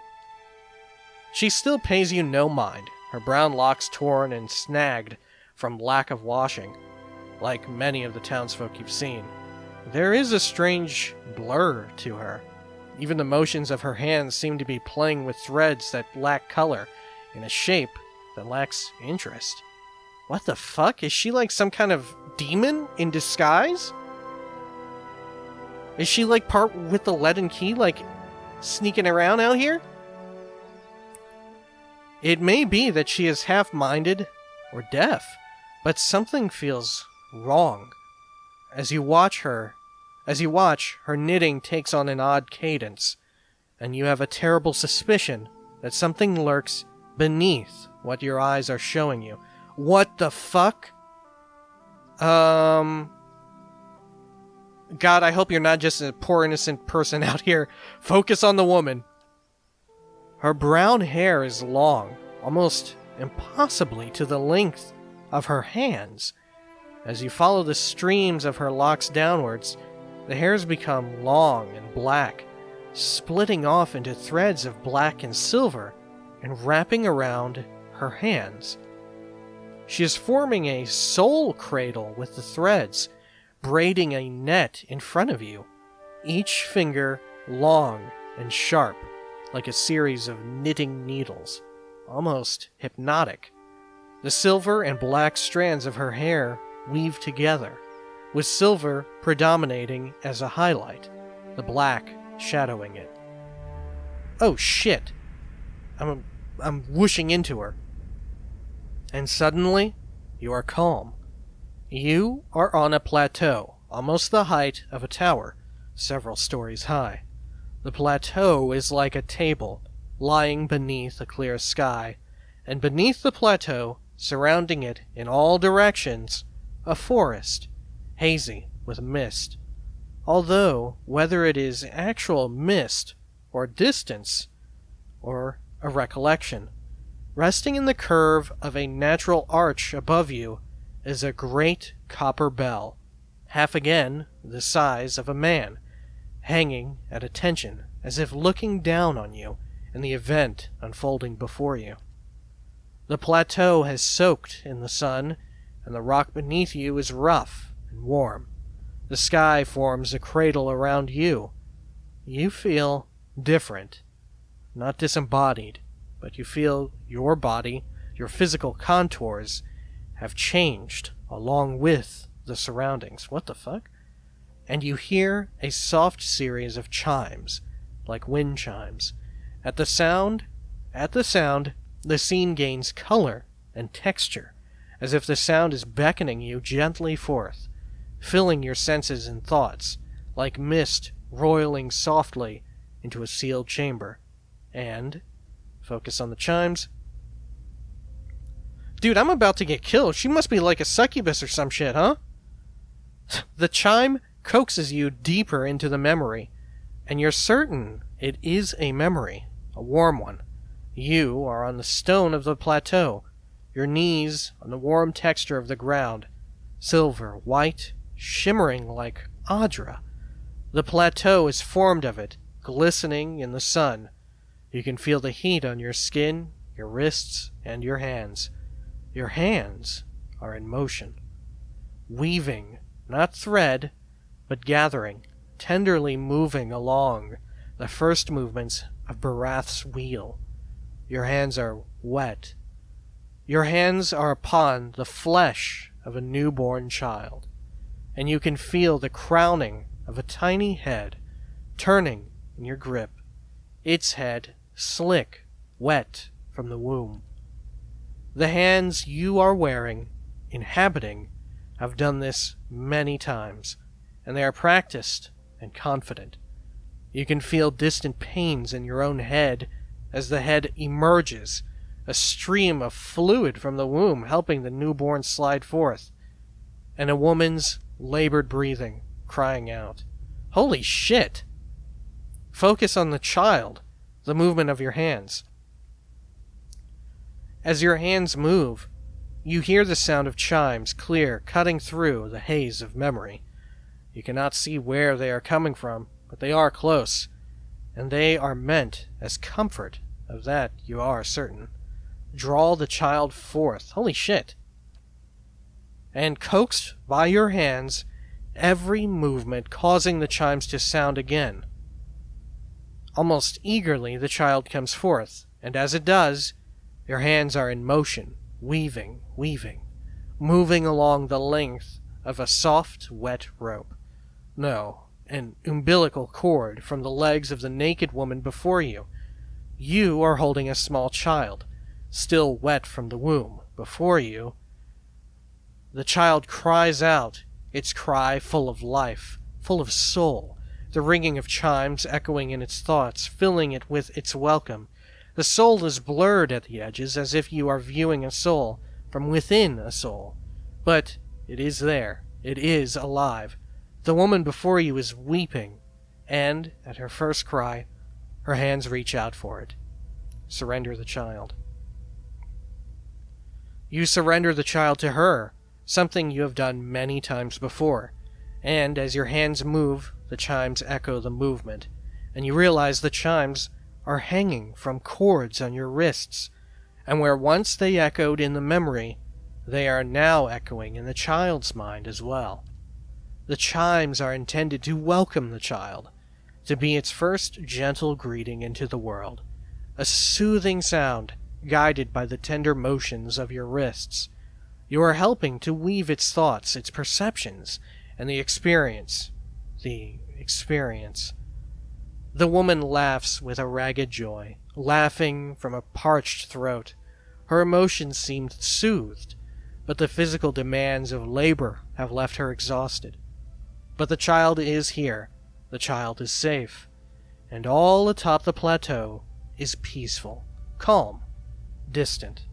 Speaker 1: She still pays you no mind, her brown locks torn and snagged from lack of washing, like many of the townsfolk you've seen. There is a strange blur to her. Even the motions of her hands seem to be playing with threads that lack color, in a shape that lacks interest. What the fuck? Is she like some kind of demon in disguise? Is she like part with the leaden key, like sneaking around out here? It may be that she is half-minded or deaf, but something feels wrong. As you watch, her knitting takes on an odd cadence, and you have a terrible suspicion that something lurks beneath what your eyes are showing you. What the fuck? God, I hope you're not just a poor innocent person out here. Focus on the woman. Her brown hair is long, almost impossibly to the length of her hands. As you follow the streams of her locks downwards, the hairs become long and black, splitting off into threads of black and silver and wrapping around her hands. She is forming a soul cradle with the threads, braiding a net in front of you, each finger long and sharp, like a series of knitting needles, almost hypnotic. The silver and black strands of her hair weave together, with silver predominating as a highlight, the black shadowing it. Oh shit! I'm whooshing into her. And suddenly, you are calm. You are on a plateau, almost the height of a tower, several stories high. The plateau is like a table, lying beneath a clear sky, and beneath the plateau, surrounding it in all directions, a forest, hazy
Speaker 4: with mist. Although, whether it is actual mist, or distance, or a recollection, resting in the curve of a natural arch above you is a great copper bell, half again the size of a man, hanging at attention as if looking down on you and the event unfolding before you. The plateau has soaked in the sun, and the rock beneath you is rough and warm. The sky forms a cradle around you. You feel different, not disembodied, but you feel your body, your physical contours, have changed along with the surroundings. What the fuck? And you hear a soft series of chimes, like wind chimes. At the sound, the scene gains color and texture, as if the sound is beckoning you gently forth, filling your senses and thoughts, like mist roiling softly into a sealed chamber. And, focus on the chimes. Dude, I'm about to get killed. She must be like a succubus or some shit, huh? The chime coaxes you deeper into the memory, and you're certain it is a memory, a warm one. You are on the stone of the plateau, your knees on the warm texture of the ground, silver, white, shimmering like Audra. The plateau is formed of it, glistening in the sun. You can feel the heat on your skin, your wrists, and your hands. Your hands are in motion, weaving, not thread, but gathering, tenderly moving along the first movements of Barath's wheel. Your hands are wet. Your hands are upon the flesh of a newborn child, and you can feel the crowning of a tiny head turning in your grip, its head slick, wet from the womb. The hands you are wearing, inhabiting, have done this many times, and they are practiced and confident. You can feel distant pains in your own head as the head emerges, a stream of fluid from the womb helping the newborn slide forth, and a woman's labored breathing, crying out. Holy shit! Focus on the child, the movement of your hands. As your hands move, you hear the sound of chimes clear, cutting through the haze of memory. You cannot see where they are coming from, but they are close, and they are meant as comfort, of that you are certain. Draw the child forth. Holy shit! And coaxed by your hands, every movement causing the chimes to sound again. Almost eagerly the child comes forth, and as it does, your hands are in motion, weaving, moving along the length of a soft, wet rope. No, an umbilical cord from the legs of the naked woman before you. You are holding a small child, still wet from the womb. Before you, the child cries out, its cry full of life, full of soul, the ringing of chimes echoing in its thoughts, filling it with its welcome. The soul is blurred at the edges, as if you are viewing a soul from within a soul. But it is there. It is alive. The woman before you is weeping, and, at her first cry, her hands reach out for it. Surrender the child. You surrender the child to her, something you have done many times before, and as your hands move, the chimes echo the movement, and you realize the chimes are hanging from cords on your wrists, and where once they echoed in the memory, they are now echoing in the child's mind as well. The chimes are intended to welcome the child, to be its first gentle greeting into the world, a soothing sound guided by the tender motions of your wrists. You are helping to weave its thoughts, its perceptions, and the experience. The woman laughs with a ragged joy, laughing from a parched throat. Her emotions seemed soothed, but the physical demands of labor have left her exhausted. But the child is here, the child is safe, and all atop the plateau is peaceful, calm, distant,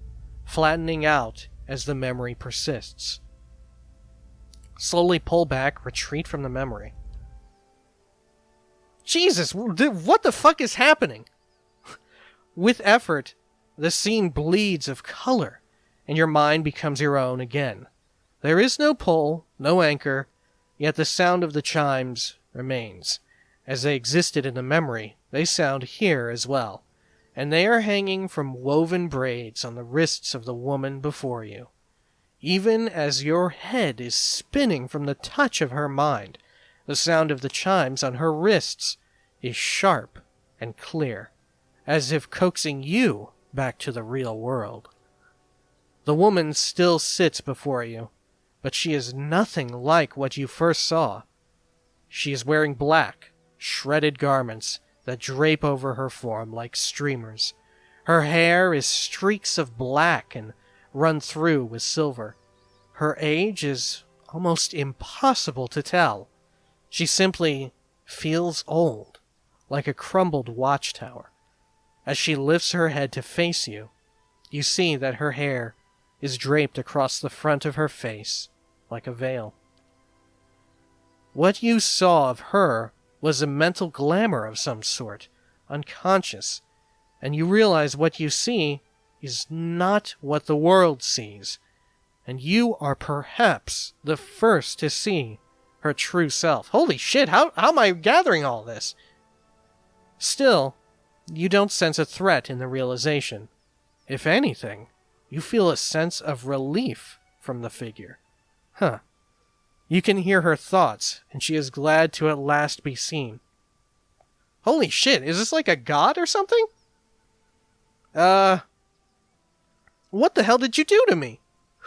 Speaker 4: flattening out as the memory persists.
Speaker 1: Slowly pull back, retreat from the memory. Jesus, what the fuck is happening? With effort, the scene bleeds of color, and your mind becomes your own again. There is no pull, no anchor, yet the sound of the chimes remains. As they existed in the memory, they sound here as well, and they are hanging from woven braids on the wrists of the woman before you. Even as your head is spinning from the touch of her mind, the sound of the chimes on her wrists is sharp and clear, as if coaxing you back to the real world. The woman still sits before you, but she is nothing like what you first saw. She is wearing black, shredded garments that drape over her form like streamers. Her hair is streaks of black and run through with silver. Her age is almost impossible to tell. She simply feels old, like a crumbled watchtower. As she lifts her head to face you, you see that her hair is draped across the front of her face like a veil. What you saw of her was a mental glamour of some sort, unconscious, and you realize what you see is not what the world sees, and you are perhaps the first to see her true self. Holy shit, how am I gathering all this? Still, you don't sense a threat in the realization. If anything, you feel a sense of relief from the figure. You can hear her thoughts, and she is glad to at last be seen. Holy shit, is this like a god or something? What the hell did you do to me?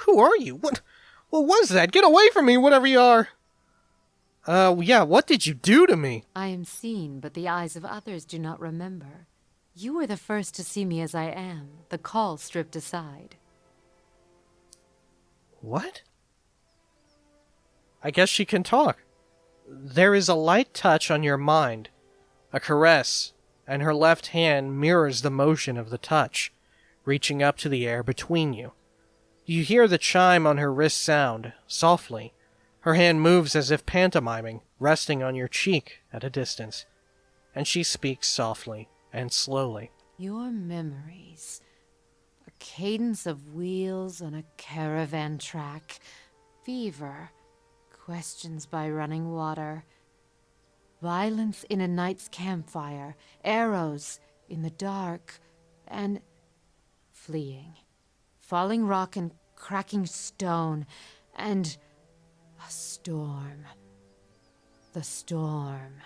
Speaker 1: Who are you? What was that? Get away from me, whatever you are! Yeah, what did you do to me?
Speaker 5: I am seen, but the eyes of others do not remember. You were the first to see me as I am, the call stripped aside.
Speaker 1: What? I guess she can talk. There is a light touch on your mind, a caress, and her left hand mirrors the motion of the touch, reaching up to the air between you. You hear the chime on her wrist sound, softly. Her hand moves as if pantomiming, resting on your cheek at a distance, and she speaks softly and slowly.
Speaker 5: Your memories. A cadence of wheels on a caravan track. Fever. Questions by running water. Violence in a night's campfire. Arrows in the dark. And fleeing. Falling rock and cracking stone. And a storm. The storm.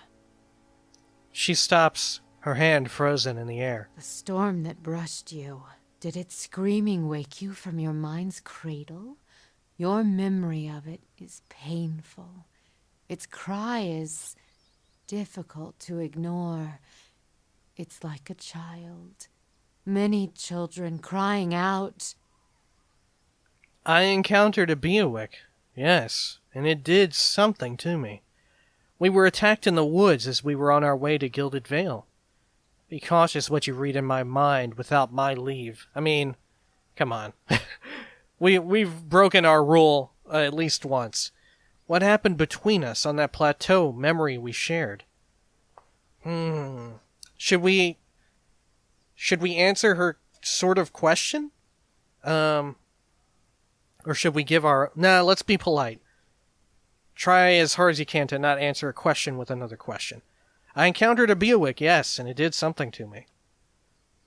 Speaker 1: She stops, her hand frozen in the air.
Speaker 5: The storm that brushed you. Did its screaming wake you from your mind's cradle? Your memory of it is painful. Its cry is difficult to ignore. It's like a child. Many children crying out.
Speaker 1: I encountered a Beowick, yes, and it did something to me. We were attacked in the woods as we were on our way to Gilded Vale. Be cautious what you read in my mind without my leave. I mean, come on. We've broken our rule at least once. What happened between us on that plateau memory we shared? Should we answer her sort of question? Or should we give our... Nah, let's be polite. Try as hard as you can to not answer a question with another question. I encountered a Beowick, yes, and it did something to me.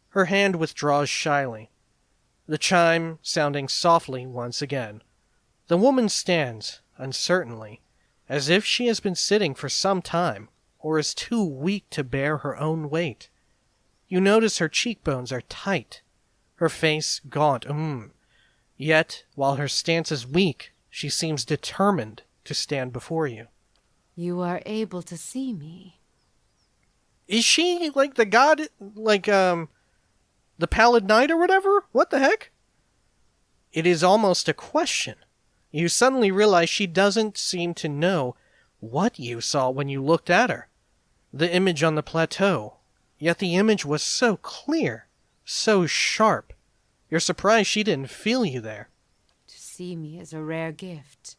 Speaker 1: Her hand withdraws shyly, the chime sounding softly once again. The woman stands, uncertainly, as if she has been sitting for some time, or is too weak to bear her own weight. You notice her cheekbones are tight, her face gaunt, Yet, while her stance is weak, she seems determined to stand before you.
Speaker 5: You are able to see me.
Speaker 1: Is she like the god, like, the Pallid Knight or whatever? What the heck? It is almost a question. You suddenly realize she doesn't seem to know what you saw when you looked at her. The image on the plateau. Yet the image was so clear, so sharp. You're surprised she didn't feel you there.
Speaker 5: To see me is a rare gift.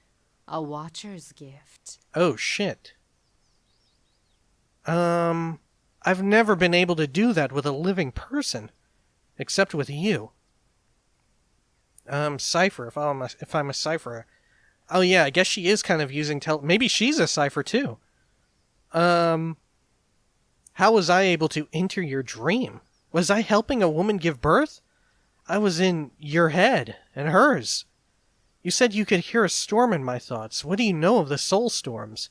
Speaker 5: A Watcher's gift.
Speaker 1: Oh, shit. I've never been able to do that with a living person. Except with you. Cipher, if I'm a cipher. Oh yeah, I guess she is kind of using maybe she's a cipher too. How was I able to enter your dream? Was I helping a woman give birth? I was in your head and hers. You said you could hear a storm in my thoughts. What do you know of the soul storms?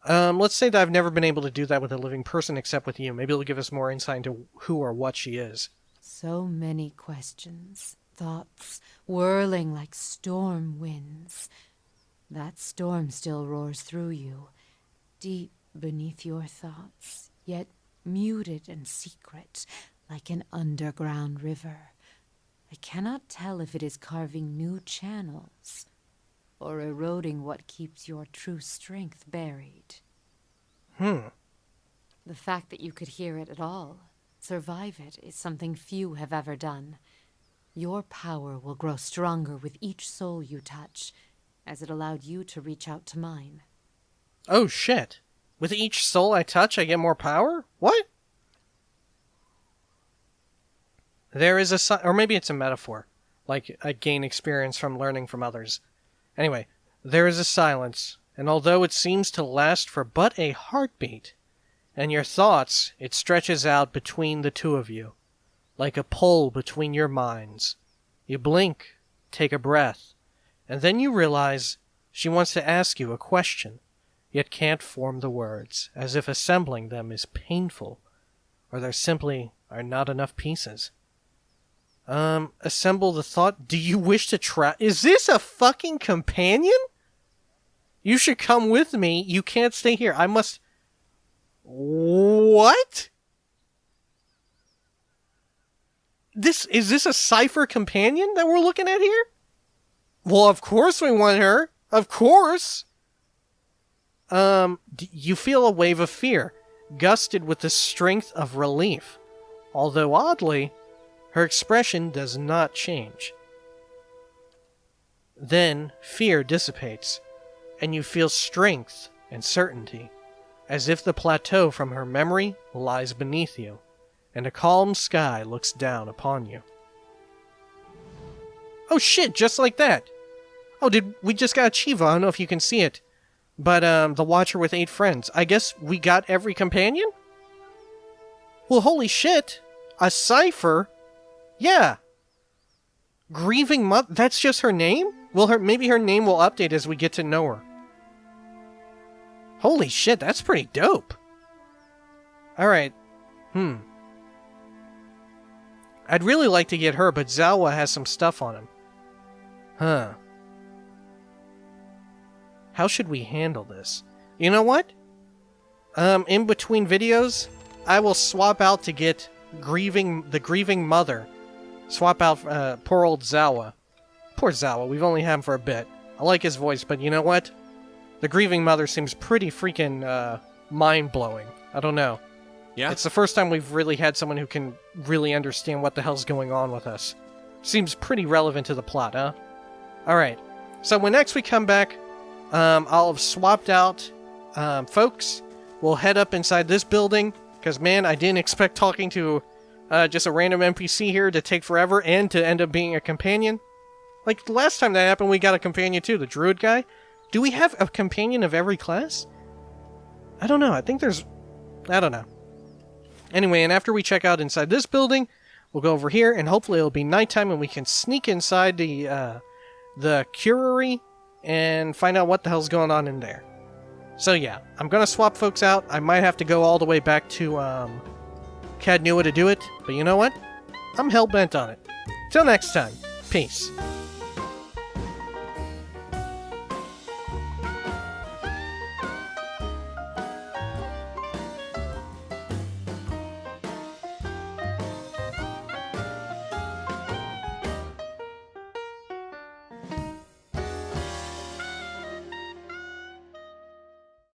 Speaker 1: Let's say that I've never been able to do that with a living person except with you. Maybe it'll give us more insight into who or what she is.
Speaker 5: So many questions, thoughts whirling like storm winds. That storm still roars through you, deep beneath your thoughts, yet muted and secret, like an underground river. I cannot tell if it is carving new channels or eroding what keeps your true strength buried. The fact that you could hear it at all, survive it, is something few have ever done. Your power will grow stronger with each soul you touch, as it allowed you to reach out to mine.
Speaker 1: Oh shit. With each soul I touch, I get more power? What? There is or maybe it's a metaphor. Like, I gain experience from learning from others. Anyway, there is a silence, and although it seems to last for but a heartbeat, and your thoughts, it stretches out between the two of you, like a pole between your minds. You blink, take a breath, and then you realize she wants to ask you a question, yet can't form the words, as if assembling them is painful, or there simply are not enough pieces. Assemble the thought. Do you wish to Is this a fucking companion? You should come with me. You can't stay here. I must... What? Is this a cipher companion that we're looking at here? Well, of course we want her. Of course. You feel a wave of fear, gusted with the strength of relief. Although oddly, her expression does not change. Then fear dissipates, and you feel strength and certainty, as if the plateau from her memory lies beneath you, and a calm sky looks down upon you. Oh shit, just like that! Oh, we just got Chiva, I don't know if you can see it. But, the Watcher with 8 friends. I guess we got every companion? Well, holy shit! A cipher? Yeah! Grieving Mother, that's just her name? Well, maybe her name will update as we get to know her. Holy shit, that's pretty dope. Alright. I'd really like to get her, but Zawa has some stuff on him. Huh. How should we handle this? You know what? In between videos, I will swap out to get the Grieving Mother. Swap out poor old Zawa. Poor Zawa, we've only had him for a bit. I like his voice, but you know what? The Grieving Mother seems pretty freaking mind-blowing. I don't know.
Speaker 2: Yeah?
Speaker 1: It's the first time we've really had someone who can really understand what the hell's going on with us. Seems pretty relevant to the plot, huh? Alright, so when next we come back, I'll have swapped out folks. We'll head up inside this building, because man, I didn't expect talking to just a random NPC here to take forever and to end up being a companion. Like, the last time that happened, we got a companion too, the druid guy. Do we have a companion of every class? I don't know, I think there's... I don't know. Anyway, and after we check out inside this building, we'll go over here, and hopefully it'll be nighttime and we can sneak inside the curery and find out what the hell's going on in there. So yeah, I'm gonna swap folks out. I might have to go all the way back to Cadnua to do it, but you know what? I'm hell-bent on it. Till next time, peace.